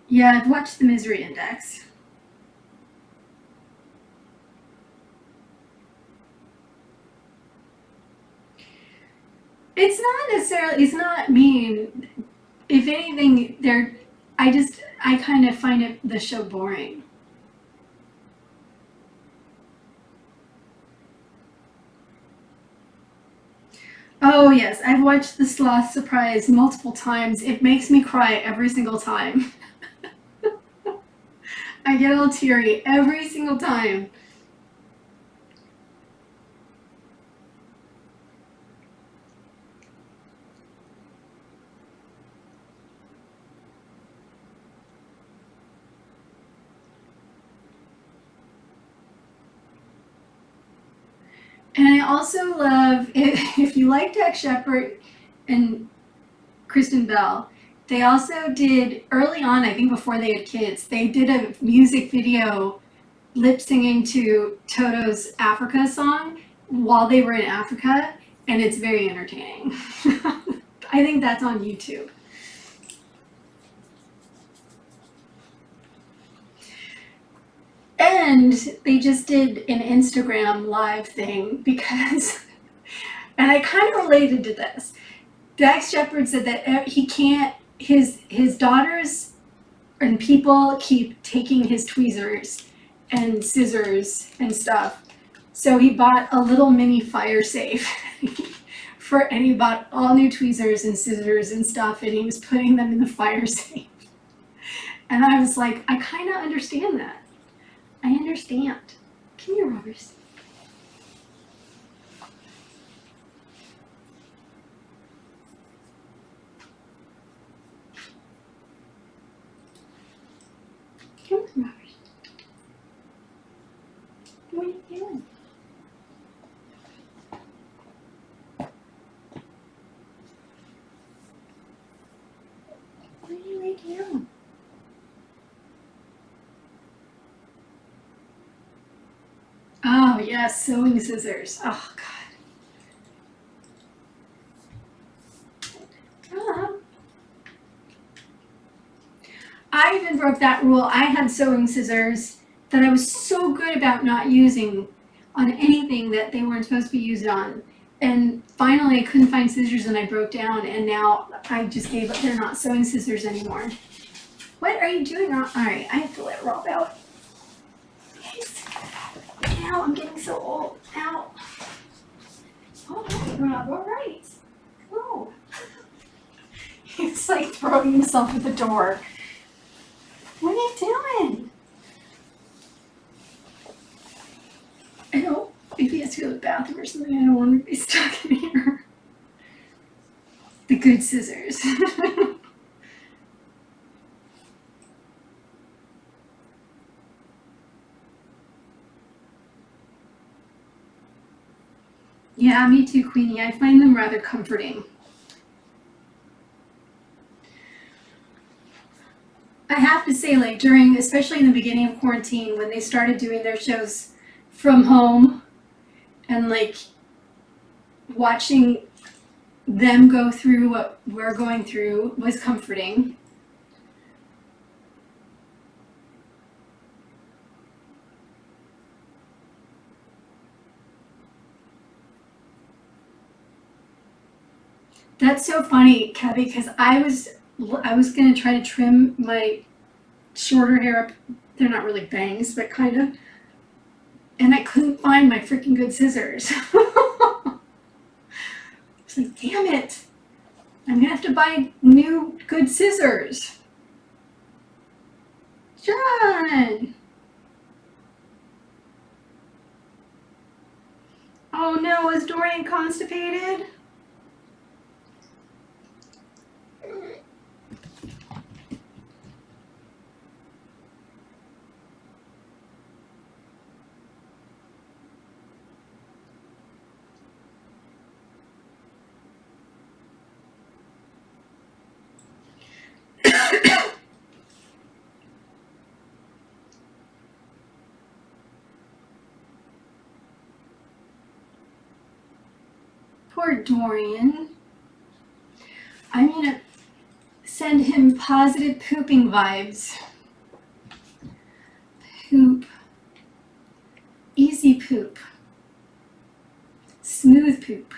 Yeah, I've watched The Misery Index. It's not mean. If anything, I kind of find the show boring. Oh yes, I've watched The Sloth Surprise multiple times. It makes me cry every single time. I get all teary every single time. And I also love if you like Dak Shepard and Kristen Bell, they also did early on, I think before they had kids, they did a music video lip singing to Toto's Africa song while they were in Africa, and it's very entertaining. I think that's on YouTube. And they just did an Instagram live thing because, and I kind of related to this. Dax Shepard said that he can't, his daughters and people keep taking his tweezers and scissors and stuff. So he bought a little mini fire safe and he bought all new tweezers and scissors and stuff, and he was putting them in the fire safe. And I was like, I kind of understand that. I understand. Come here, Robbers. Come on, Robbers. What are you doing? Where do you lay down? Oh, yes, sewing scissors. Oh, God. I even broke that rule. I had sewing scissors that I was so good about not using on anything that they weren't supposed to be used on. And finally, I couldn't find scissors and I broke down, and now I just gave up. They're not sewing scissors anymore. What are you doing? All right, I have to let Rob out. Ow, I'm getting so old. Ow. All right, Rob, all right. Oh. He's like throwing himself at the door. What are you doing? I don't, if he has to go to the bathroom or something, I don't want to be stuck in here. The good scissors. Yeah, me too, Queenie. I find them rather comforting. I have to say, like especially in the beginning of quarantine, when they started doing their shows from home, and like watching them go through what we're going through was comforting. That's so funny, Kevin, because I was gonna try to trim my shorter hair up. They're not really bangs, but kind of. And I couldn't find my freaking good scissors. I was like, damn it. I'm gonna have to buy new good scissors. John! Oh no, is Dorian constipated? Poor Dorian. I'm gonna send him positive pooping vibes. Poop. Easy poop. Smooth poop.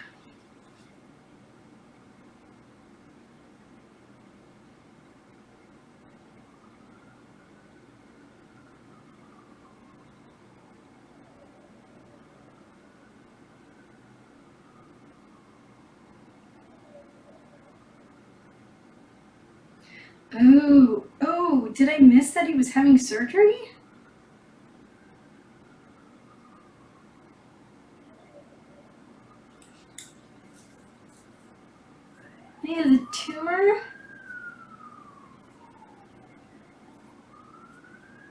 Oh, did I miss that he was having surgery? He has a tumor?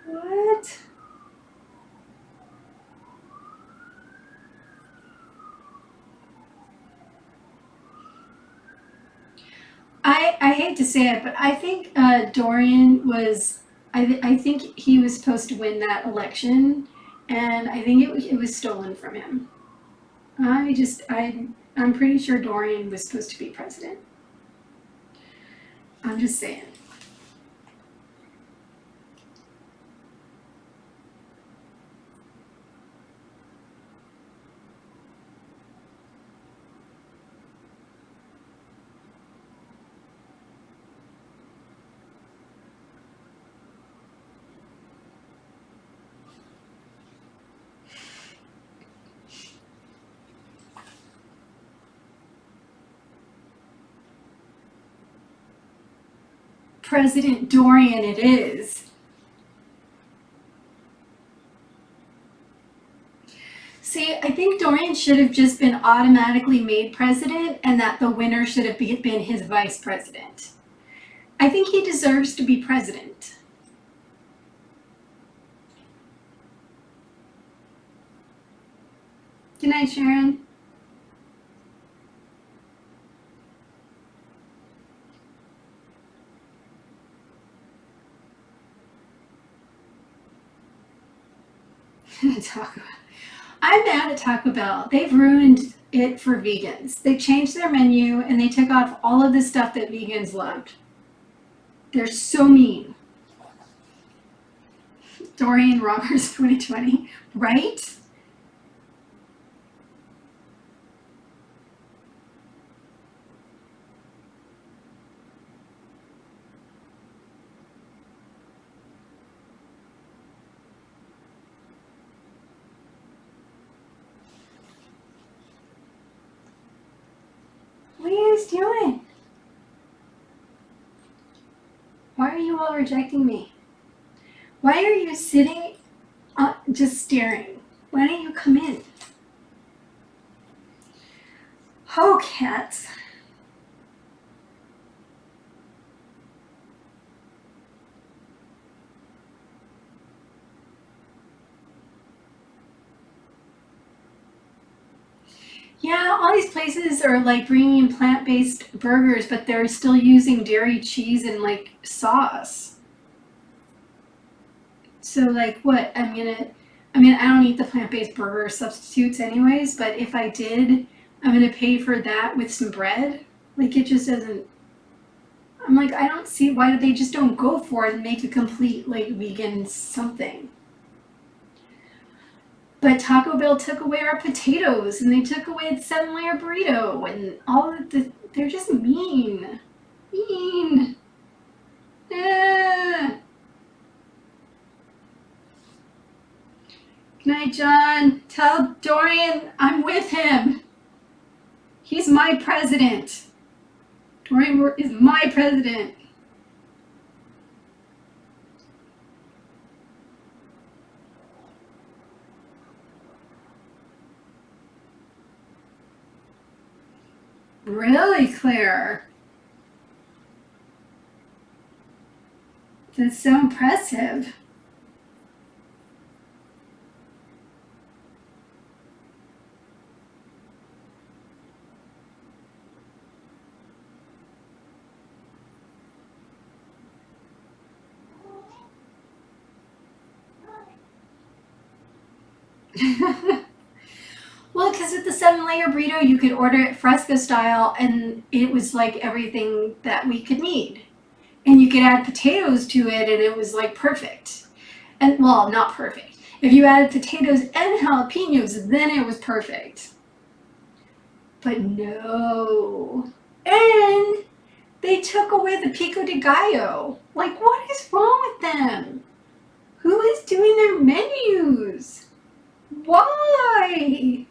What? I hate to say it, but I think Dorian was, I think he was supposed to win that election, and I think it was stolen from him. I'm pretty sure Dorian was supposed to be president. I'm just saying. President Dorian it is. See, I think Dorian should have just been automatically made president and that the winner should have been his vice president. I think he deserves to be president. Good night, Sharon. I'm mad at Taco Bell. They've ruined it for vegans. They changed their menu and they took off all of the stuff that vegans loved. They're so mean. Dorian Roberts 2020, right? What are you guys doing? Why are you all rejecting me? Why are you sitting just staring? Why don't you come in? Oh, cats. Yeah, all these places are like bringing in plant-based burgers, but they're still using dairy cheese and like sauce. So like what? I don't eat the plant-based burger substitutes anyways, but if I did, I'm gonna pay for that with some bread. Like it just doesn't, I'm like, I don't see why they just don't go for it and make a complete like vegan something. But Taco Bell took away our potatoes and they took away the 7-layer burrito and all of they're just mean. Mean. Ah. Good night, John. Tell Dorian I'm with him. He's my president. Dorian is my president. Really, Claire? That's so impressive. Well, because with the 7-layer burrito, you could order it fresco style, and it was like everything that we could need. And you could add potatoes to it, and it was like perfect. And well, not perfect. If you added potatoes and jalapenos, then it was perfect. But no. And they took away the pico de gallo. Like, what is wrong with them? Who is doing their menus? Why?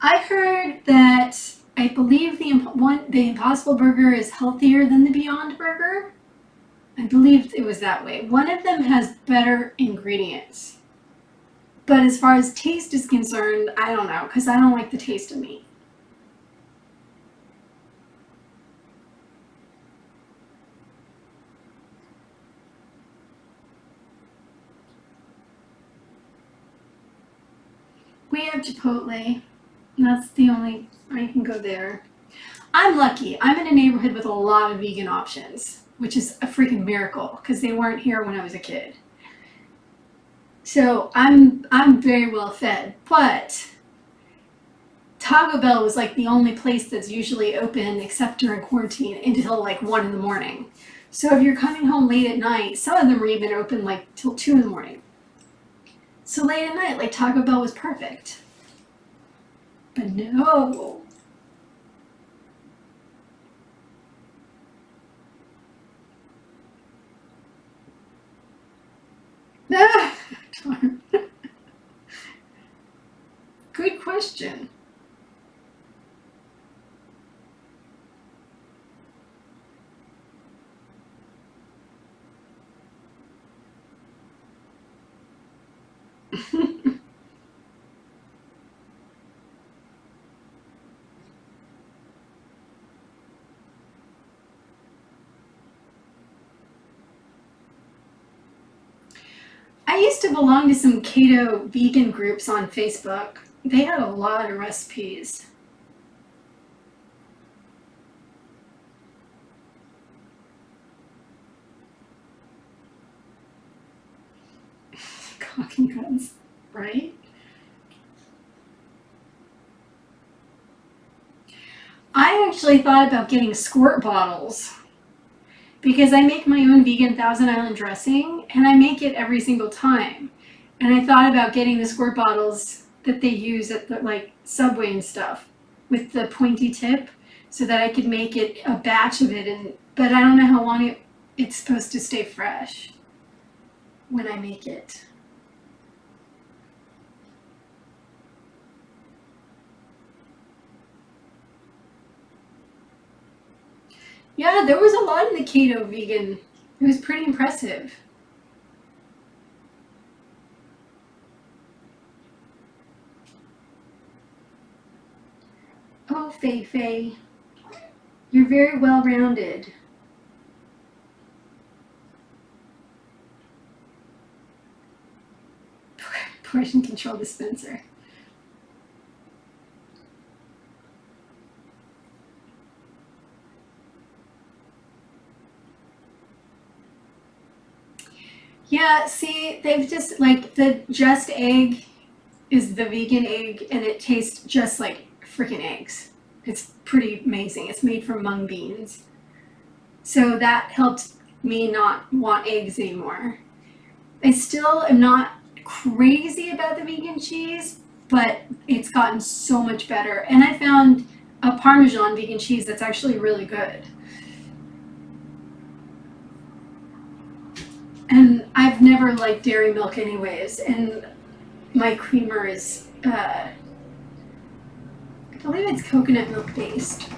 I heard that I believe the Impossible Burger is healthier than the Beyond Burger. I believe it was that way. One of them has better ingredients. But as far as taste is concerned, I don't know, because I don't like the taste of meat. We have Chipotle. That's the only, I can go there. I'm lucky. I'm in a neighborhood with a lot of vegan options, which is a freaking miracle because they weren't here when I was a kid. So I'm very well fed, but Taco Bell was like the only place that's usually open except during quarantine until like 1 in the morning. So if you're coming home late at night, some of them are even open like till 2 in the morning. So late at night, like Taco Bell was perfect. But no. Ah, darn. Good question. I used to belong to some keto vegan groups on Facebook. They had a lot of recipes. Coffee guns, right? I actually thought about getting squirt bottles because I make my own vegan Thousand Island dressing and I make it every single time. And I thought about getting the squirt bottles that they use at the like Subway and stuff with the pointy tip so that I could make it a batch of it, and but I don't know how long it's supposed to stay fresh when I make it. Yeah, there was a lot in the keto vegan. It was pretty impressive. Oh, Fei Fei, you're very well rounded. Portion control dispenser. Yeah, see, they've just like the Just Egg is the vegan egg and it tastes just like freaking eggs. It's pretty amazing. It's made from mung beans. So that helped me not want eggs anymore. I still am not crazy about the vegan cheese, but it's gotten so much better. And I found a Parmesan vegan cheese that's actually really good. And I've never liked dairy milk anyways, and my creamer is, I believe it's coconut milk based.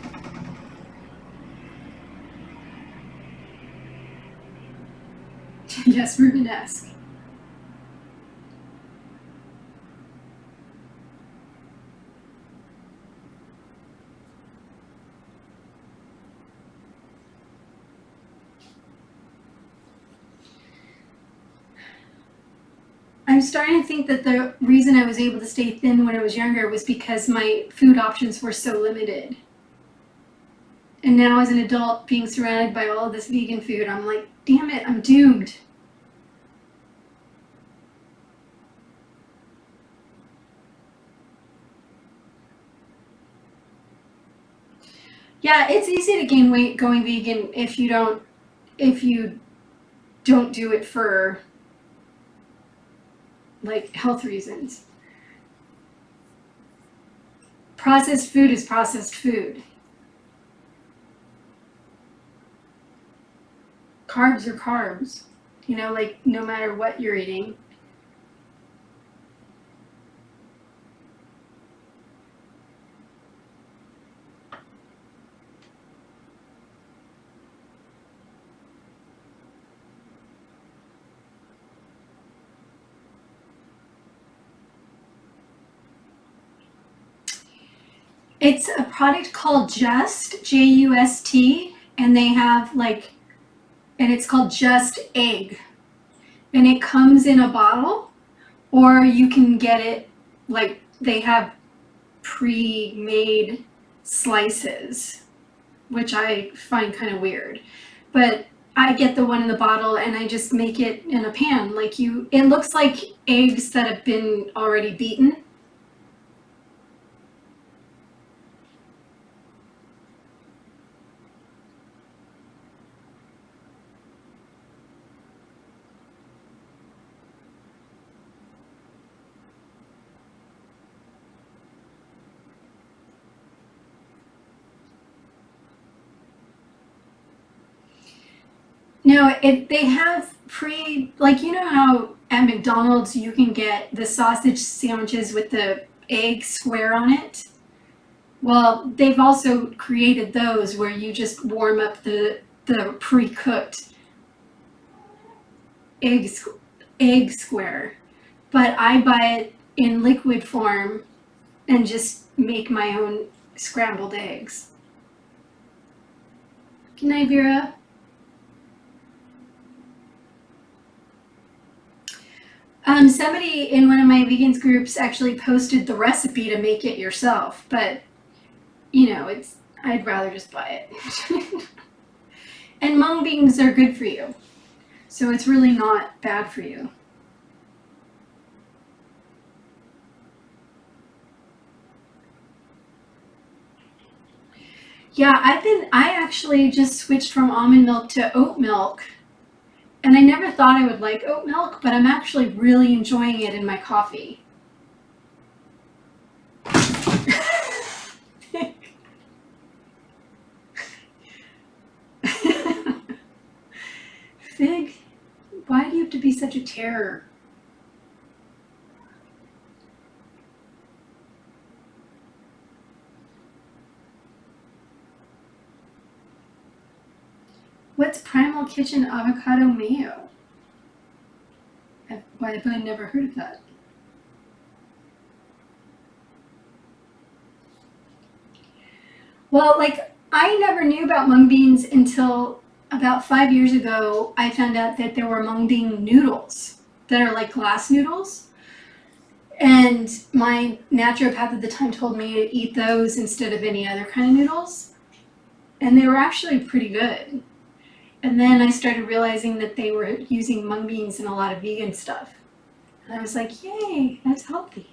Yes, Rubenesque. I'm starting to think that the reason I was able to stay thin when I was younger was because my food options were so limited. And now as an adult, being surrounded by all of this vegan food, I'm like, damn it, I'm doomed. Yeah, it's easy to gain weight going vegan if you don't do it for like health reasons. Processed food is processed food. Carbs are carbs. You know, like no matter what you're eating. It's a product called Just, Just, and they have and it's called Just Egg. And it comes in a bottle, or you can get it, like, they have pre-made slices, which I find kind of weird. But I get the one in the bottle and I just make it in a pan. It looks like eggs that have been already beaten. No, they have you know how at McDonald's you can get the sausage sandwiches with the egg square on it? Well, they've also created those where you just warm up the pre-cooked egg egg square. But I buy it in liquid form and just make my own scrambled eggs. Good night, Vera. Somebody in one of my vegans groups actually posted the recipe to make it yourself, but you know, I'd rather just buy it. And mung beans are good for you, so it's really not bad for you. Yeah, I actually just switched from almond milk to oat milk. And I never thought I would like oat milk, but I'm actually really enjoying it in my coffee. Fig, why do you have to be such a terror? What's Primal Kitchen avocado mayo? Why have I never heard of that? Well, I never knew about mung beans until about 5 years ago. I found out that there were mung bean noodles that are like glass noodles. And my naturopath at the time told me to eat those instead of any other kind of noodles. And they were actually pretty good. And then I started realizing that they were using mung beans in a lot of vegan stuff. And I was like, yay, that's healthy.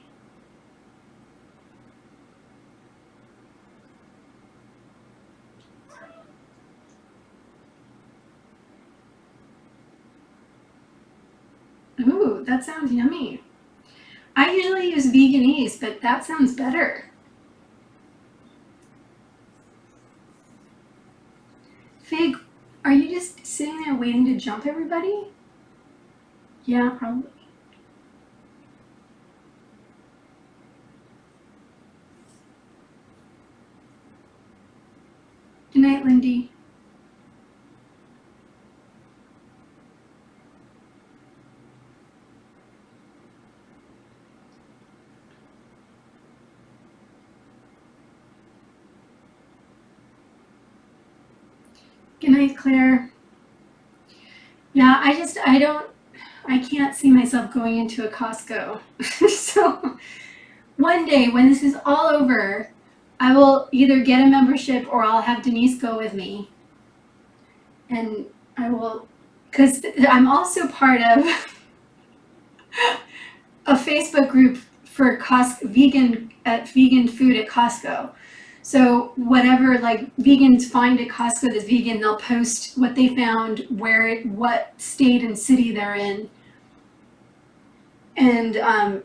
Ooh, that sounds yummy. I usually use Veganese, but that sounds better. Fig, are you just sitting there waiting to jump everybody? Yeah, probably. Good night, Lindy. Good night, Claire. Yeah, I don't, I can't see myself going into a Costco. So one day when this is all over, I will either get a membership or I'll have Denise go with me. And I will, because I'm also part of a Facebook group for vegan food at Costco. So whatever like vegans find at Costco that's vegan, they'll post what they found, what state and city they're in, and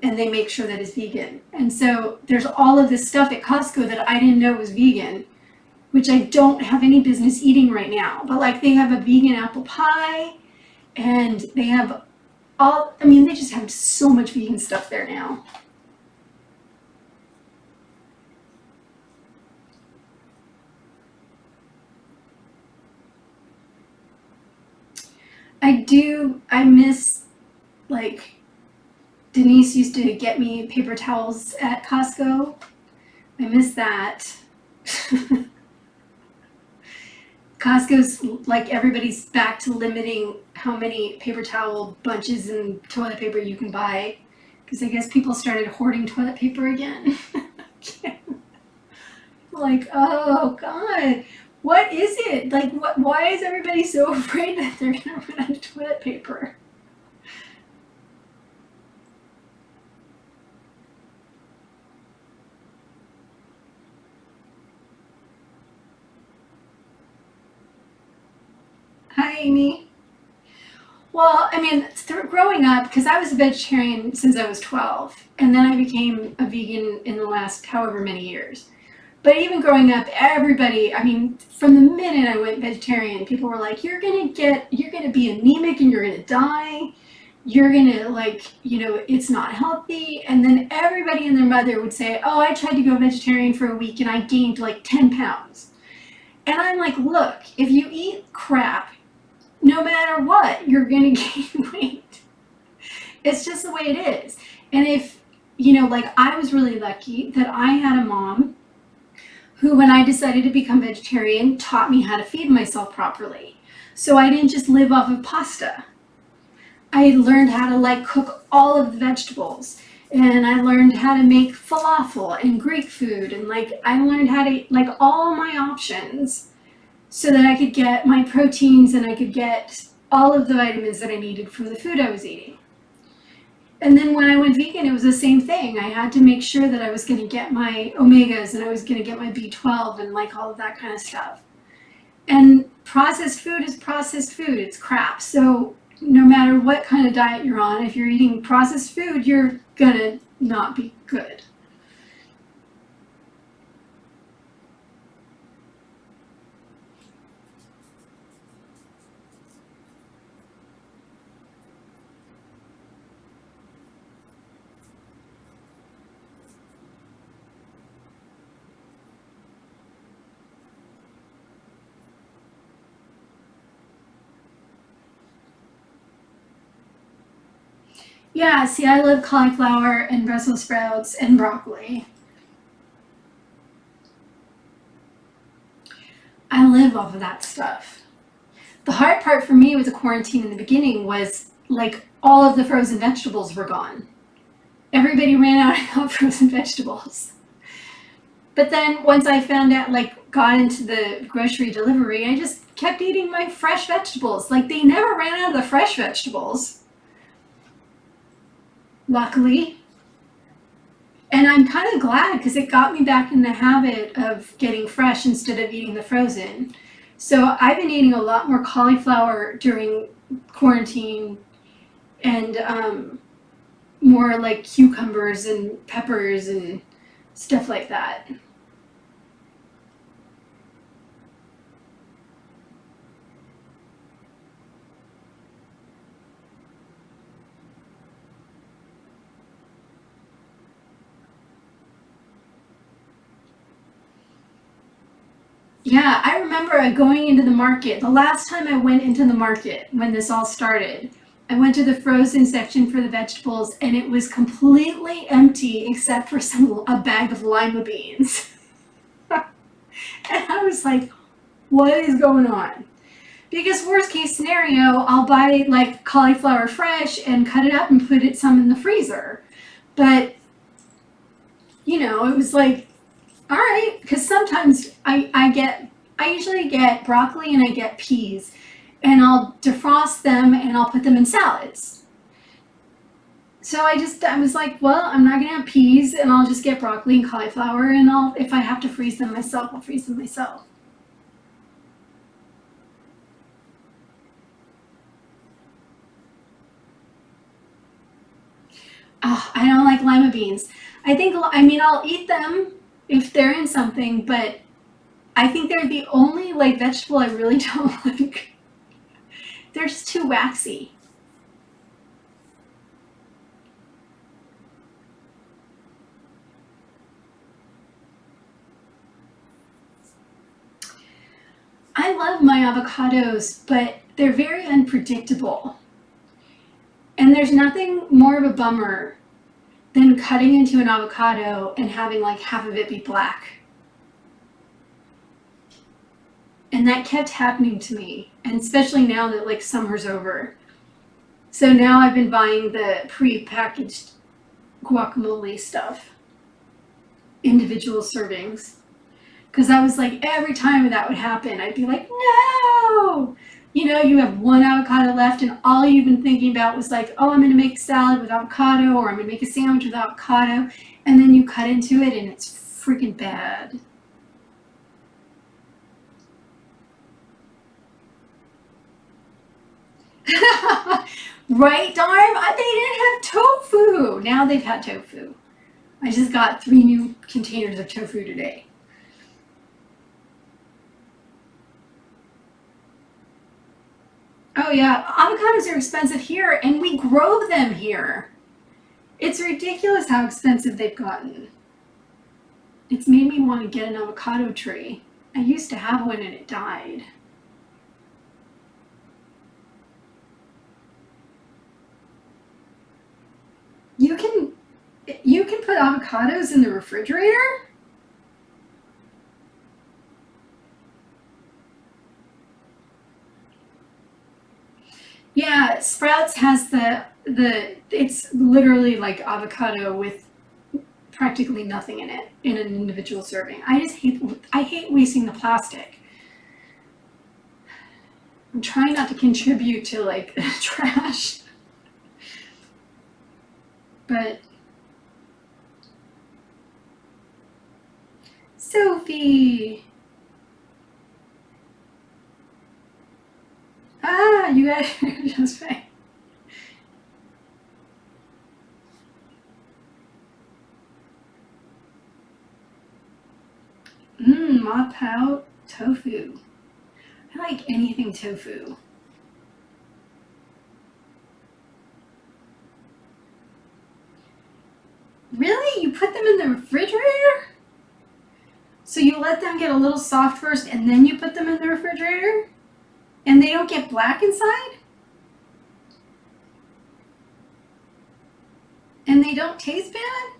they make sure that it's vegan. And so there's all of this stuff at Costco that I didn't know was vegan, which I don't have any business eating right now. But like they have a vegan apple pie, and they have they just have so much vegan stuff there now. I miss, like, Denise used to get me paper towels at Costco. I miss that. Costco's like everybody's back to limiting how many paper towel bunches and toilet paper you can buy, because I guess people started hoarding toilet paper again. Like, oh God, what is it? Like, why is everybody so afraid that they're gonna run out of toilet paper? Hi, Amy. Well, I mean, growing up, because I was a vegetarian since I was 12, and then I became a vegan in the last however many years. But even growing up, everybody, I mean, from the minute I went vegetarian, people were like, you're gonna be anemic and you're gonna die. You're gonna, like, it's not healthy. And then everybody and their mother would say, oh, I tried to go vegetarian for a week and I gained like 10 pounds. And I'm like, look, if you eat crap, no matter what, you're gonna gain weight. It's just the way it is. And if, like, I was really lucky that I had a mom who, when I decided to become vegetarian, taught me how to feed myself properly. So I didn't just live off of pasta. I learned how to like cook all of the vegetables, and I learned how to make falafel and Greek food, and like I learned how to like all my options so that I could get my proteins and I could get all of the vitamins that I needed from the food I was eating. And then when I went vegan, it was the same thing. I had to make sure that I was going to get my omegas and I was going to get my B12 and like all of that kind of stuff. And processed food is processed food. It's crap. So no matter what kind of diet you're on, if you're eating processed food, you're going to not be good. Yeah, see, I love cauliflower and Brussels sprouts and broccoli. I live off of that stuff. The hard part for me with the quarantine in the beginning was like all of the frozen vegetables were gone. Everybody ran out of frozen vegetables. But then once I found out, like, got into the grocery delivery, I just kept eating my fresh vegetables. Like, they never ran out of the fresh vegetables, luckily. And I'm kind of glad because it got me back in the habit of getting fresh instead of eating the frozen. So I've been eating a lot more cauliflower during quarantine, and more like cucumbers and peppers and stuff like that. Yeah, I remember going into the market. The last time I went into the market when this all started, I went to the frozen section for the vegetables and it was completely empty except for a bag of lima beans. And I was like, what is going on? Because worst case scenario, I'll buy like cauliflower fresh and cut it up and put it some in the freezer. But it was like, all right, because sometimes I usually get broccoli and I get peas, and I'll defrost them and I'll put them in salads. So I was like, well, I'm not gonna have peas, and I'll just get broccoli and cauliflower, and if I have to freeze them myself, I'll freeze them myself. Oh, I don't like lima beans. I'll eat them if they're in something, but I think they're the only like vegetable I really don't like. They're just too waxy. I love my avocados, but they're very unpredictable. And there's nothing more of a bummer than cutting into an avocado and having like half of it be black. And that kept happening to me, and especially now that like summer's over. So now I've been buying the pre-packaged guacamole stuff, individual servings. Because I was like, every time that would happen, I'd be like, no! You have one avocado left, and all you've been thinking about was like, oh, I'm going to make a salad with avocado, or I'm going to make a sandwich with avocado. And then you cut into it, and it's freaking bad. Right, darn? They didn't have tofu. Now they've had tofu. I just got 3 new containers of tofu today. Oh yeah, avocados are expensive here, and we grow them here. It's ridiculous how expensive they've gotten. It's made me want to get an avocado tree. I used to have one and it died. You can put avocados in the refrigerator? Yeah, Sprouts has it's literally like avocado with practically nothing in it in an individual serving. I hate wasting the plastic. I'm trying not to contribute to like trash. But Sophie. You guys are just fine. Ma Pao tofu. I like anything tofu. Really? You put them in the refrigerator? So you let them get a little soft first and then you put them in the refrigerator? And they don't get black inside? And they don't taste bad?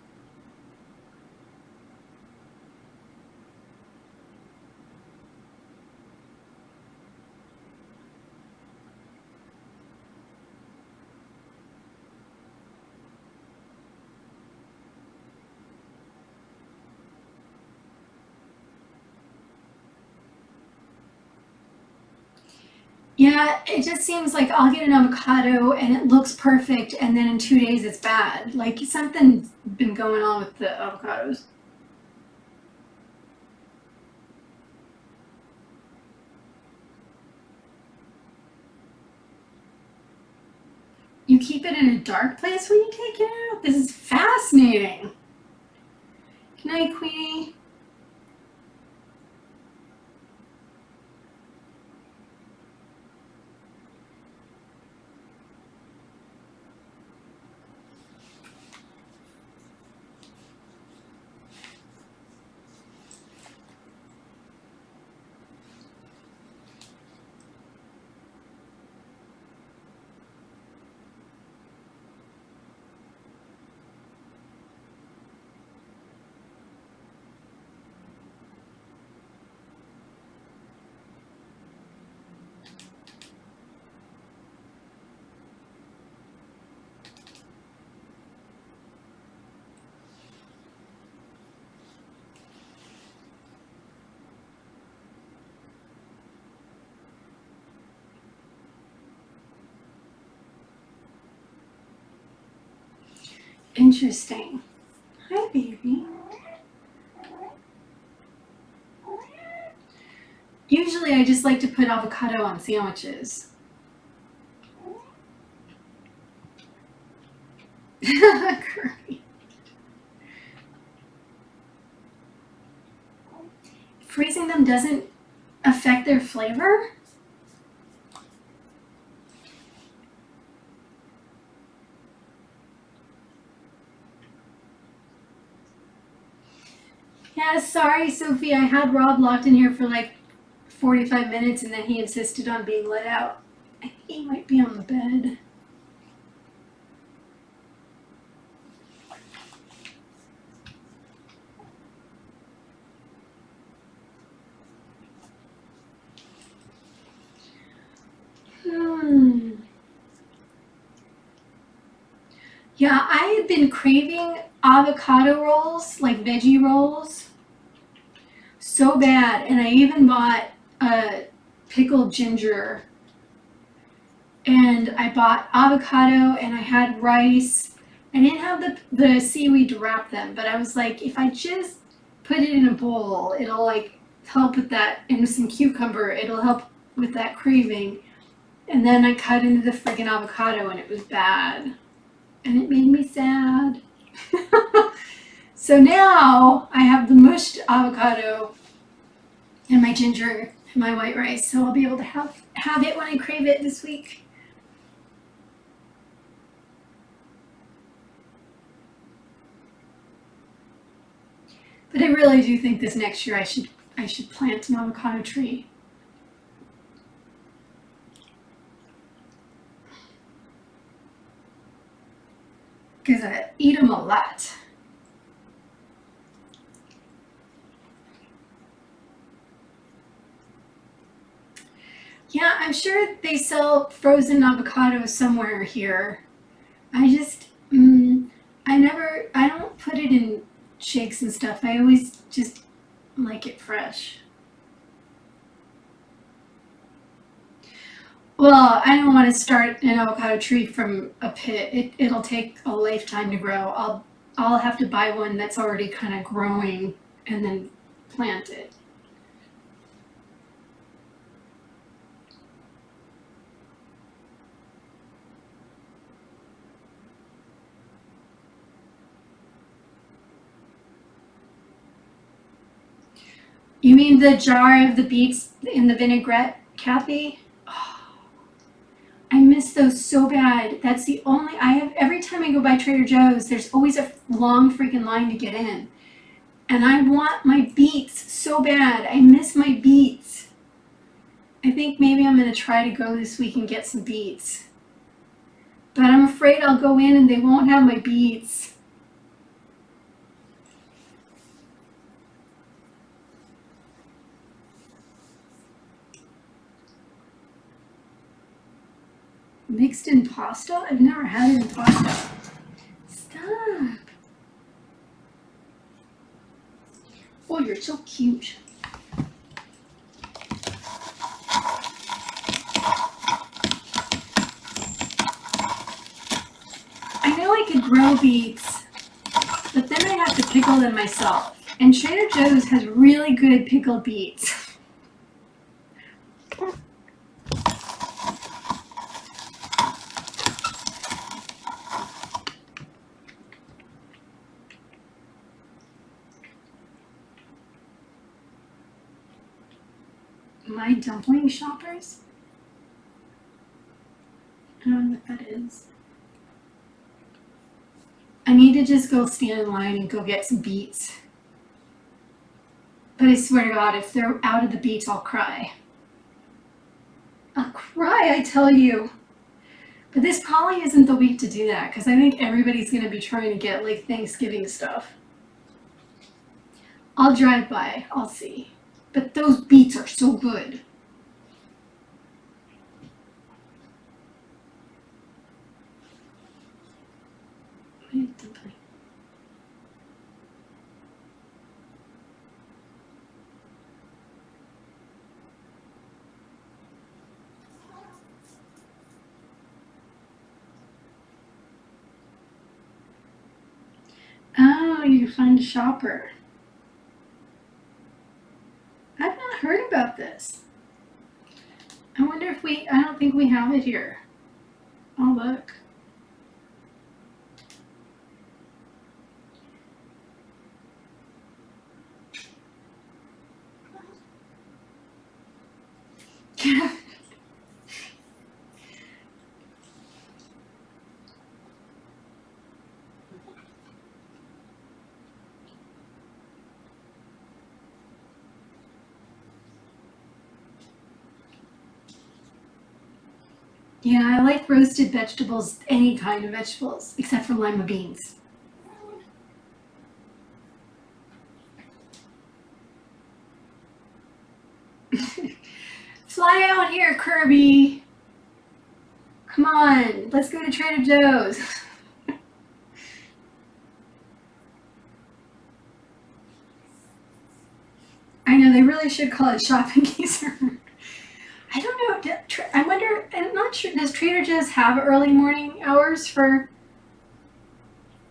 Yeah, it just seems like I'll get an avocado and it looks perfect, and then in 2 days it's bad. Like something's been going on with the avocados. You keep it in a dark place when you take it out? This is fascinating. Good night, Queenie. Interesting. Hi, baby. Usually I just like to put avocado on sandwiches. Kirby. Freezing them doesn't affect their flavor? Yeah, sorry, Sophie. I had Rob locked in here for like 45 minutes and then he insisted on being let out. I think he might be on the bed. Yeah, I had been craving avocado rolls, like veggie rolls, so bad. And I even bought pickled ginger. And I bought avocado and I had rice. I didn't have the seaweed to wrap them, but I was like, if I just put it in a bowl, it'll like help with that, and some cucumber, it'll help with that craving. And then I cut into the friggin' avocado and it was bad. And it made me sad. So now I have the mushed avocado and my ginger and my white rice, so I'll be able to have it when I crave it this week. But I really do think this next year I should plant an avocado tree. Because I eat them a lot. Yeah, I'm sure they sell frozen avocados somewhere here. I just, I don't put it in shakes and stuff. I always just like it fresh. Well, I don't want to start an avocado tree from a pit. It'll take a lifetime to grow. I'll have to buy one that's already kind of growing and then plant it. You mean the jar of the beets in the vinaigrette, Kathy? Oh, I miss those so bad. That's the only I have. Every time I go by Trader Joe's, there's always a long freaking line to get in. And I want my beets so bad. I miss my beets. I think maybe I'm going to try to go this week and get some beets. But I'm afraid I'll go in and they won't have my beets. Mixed in pasta? I've never had it in pasta. Stop. Oh, you're so cute. I know I could grow beets, but then I'd have to pickle them myself. And Trader Joe's has really good pickled beets. My dumpling shoppers? I don't know what that is. I need to just go stand in line and go get some beets. But I swear to God, if they're out of the beets, I'll cry. I'll cry, I tell you. But this probably isn't the week to do that, because I think everybody's going to be trying to get like Thanksgiving stuff. I'll drive by, I'll see. But those beets are so good. do you find a shopper? I've not heard about this. I wonder if I don't think we have it here. I'll look. Yeah, I like roasted vegetables, any kind of vegetables, except for lima beans. Fly out here, Kirby. Come on, let's go to Trader Joe's. I know, they really should call it shopping geezer. I don't know. I wonder, I'm not sure, does Trader Joe's have early morning hours for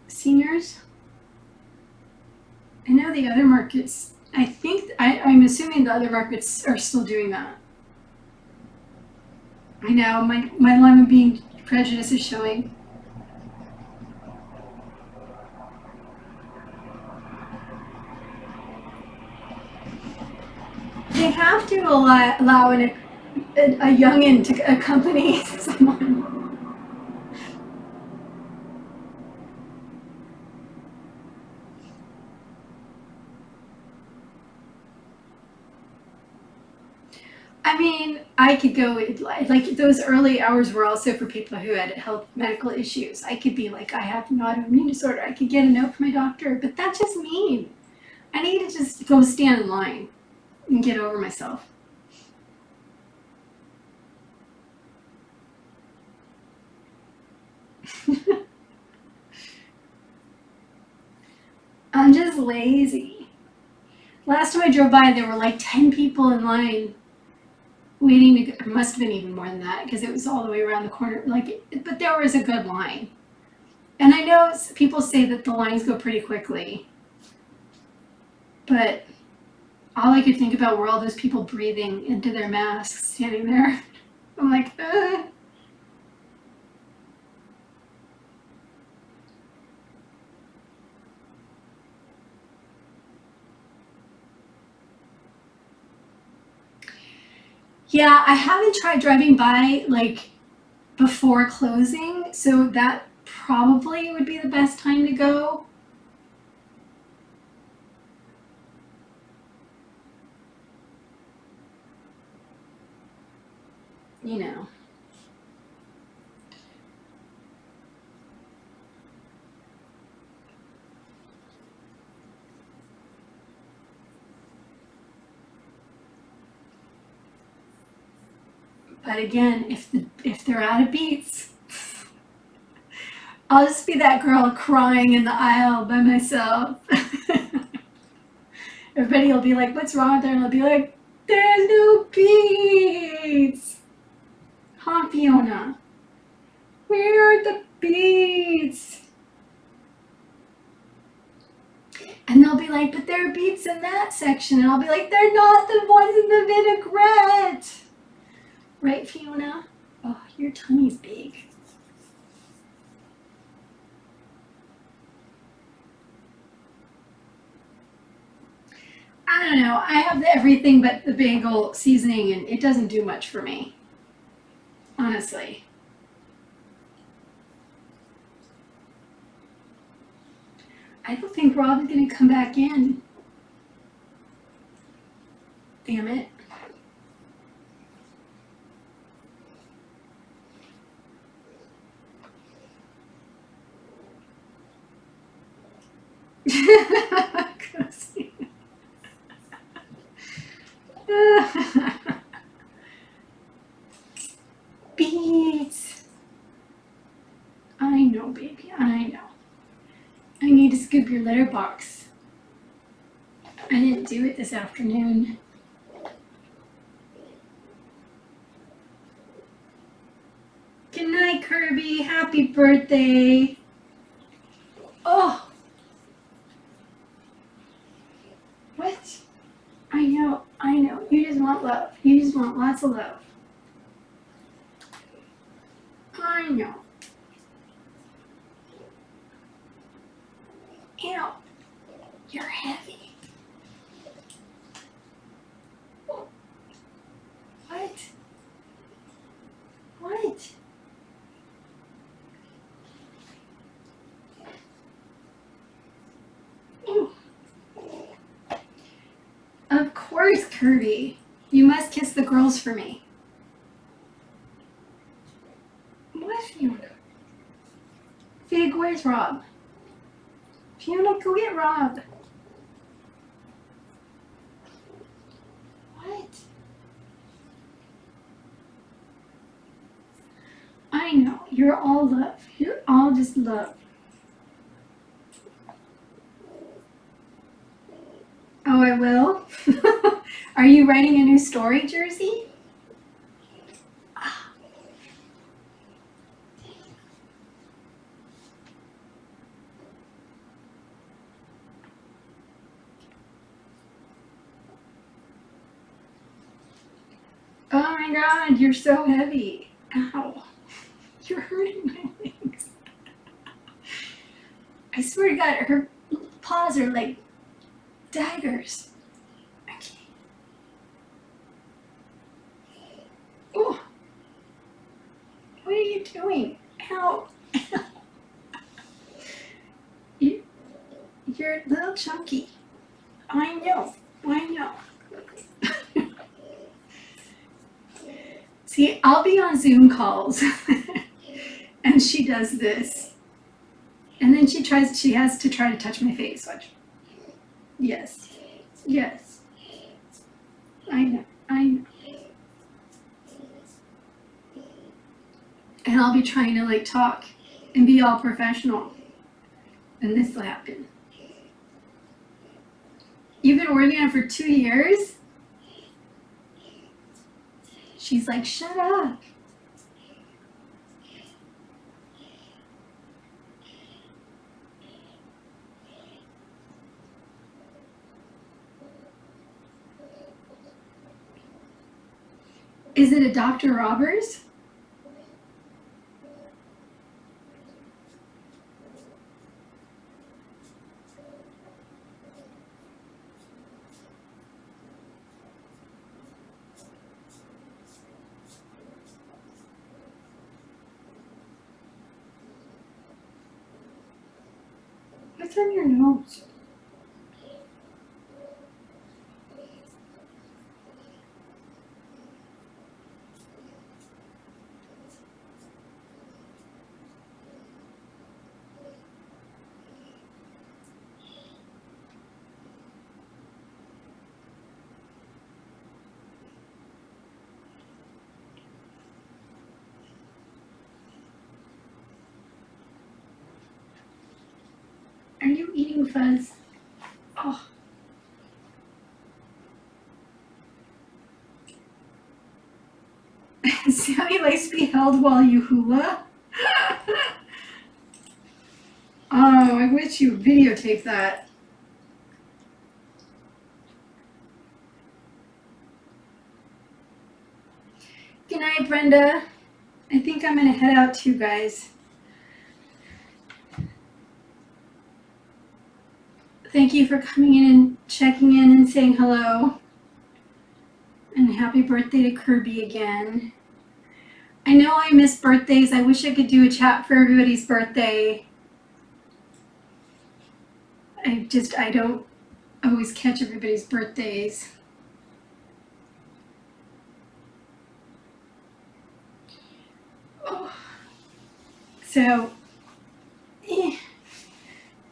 seniors? I know the other markets, I'm assuming the other markets are still doing that. I know, my lima bean prejudice is showing. They have to allow a youngin to accompany someone. I mean, I could go, like those early hours were also for people who had health medical issues. I could be like, I have an autoimmune disorder. I could get a note from my doctor, but that's just mean. I need to just go stand in line and get over myself. I'm just lazy. Last time I drove by, there were like 10 people in line waiting to go. It must have been even more than that because it was all the way around the corner. But there was a good line. And I know people say that the lines go pretty quickly, but all I could think about were all those people breathing into their masks standing there. I'm like, Yeah, I haven't tried driving by like before closing, so that probably would be the best time to go. You know. But again, if they're out of beets, I'll just be that girl crying in the aisle by myself. Everybody will be like, "What's wrong with her?" And I'll be like, "There's no beets." Huh, Fiona? Where are the beets? And they'll be like, "But there are beets in that section." And I'll be like, "They're not the ones in the vinaigrette." Right, Fiona? Oh, your tummy's big. I don't know. I have everything but the bagel seasoning, and it doesn't do much for me. Honestly. I don't think Rob's going to come back in. Damn it. Beets. I know, baby. I know. I need to scoop your litter box. I didn't do it this afternoon. Good night, Kirby. Happy birthday. Oh. love. You just want lots of love. I know. Ew. You're heavy. What? What? Ooh. Of course, Kirby. You must kiss the girls for me. What, Fiona? Fig, where's Rob? Fiona, go get Rob. What? I know. You're all love. You're all just love. Oh, I will? Are you writing a new story, Jersey? Oh my god, you're so heavy. Ow. You're hurting my legs. I swear to God, her paws are like daggers. Okay. Oh. What are you doing? Ow. You're a little chunky. I know. I know. See, I'll be on Zoom calls and she does this. And then she has to try to touch my face. Watch. Yes. Yes. I know. I know. And I'll be trying to like talk and be all professional. And this will happen. You've been working on it for 2 years? She's like, shut up. Is it a Dr. Roberts? What's on your nose? Are you eating fuzz? Oh. Sammy likes to be held while you hula. Oh, I wish you videotaped that. Good night, Brenda. I think I'm gonna head out too, guys. Thank you for coming in and checking in and saying hello. And happy birthday to Kirby again. I know I miss birthdays. I wish I could do a chat for everybody's birthday. I don't always catch everybody's birthdays. Oh. So,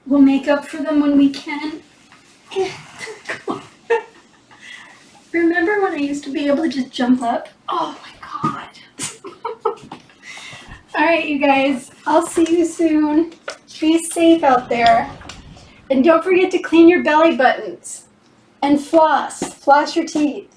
we'll make up for them when we can. Remember when I used to be able to just jump up? Oh my God. All right, you guys, I'll see you soon. Be safe out there. And don't forget to clean your belly buttons and floss your teeth.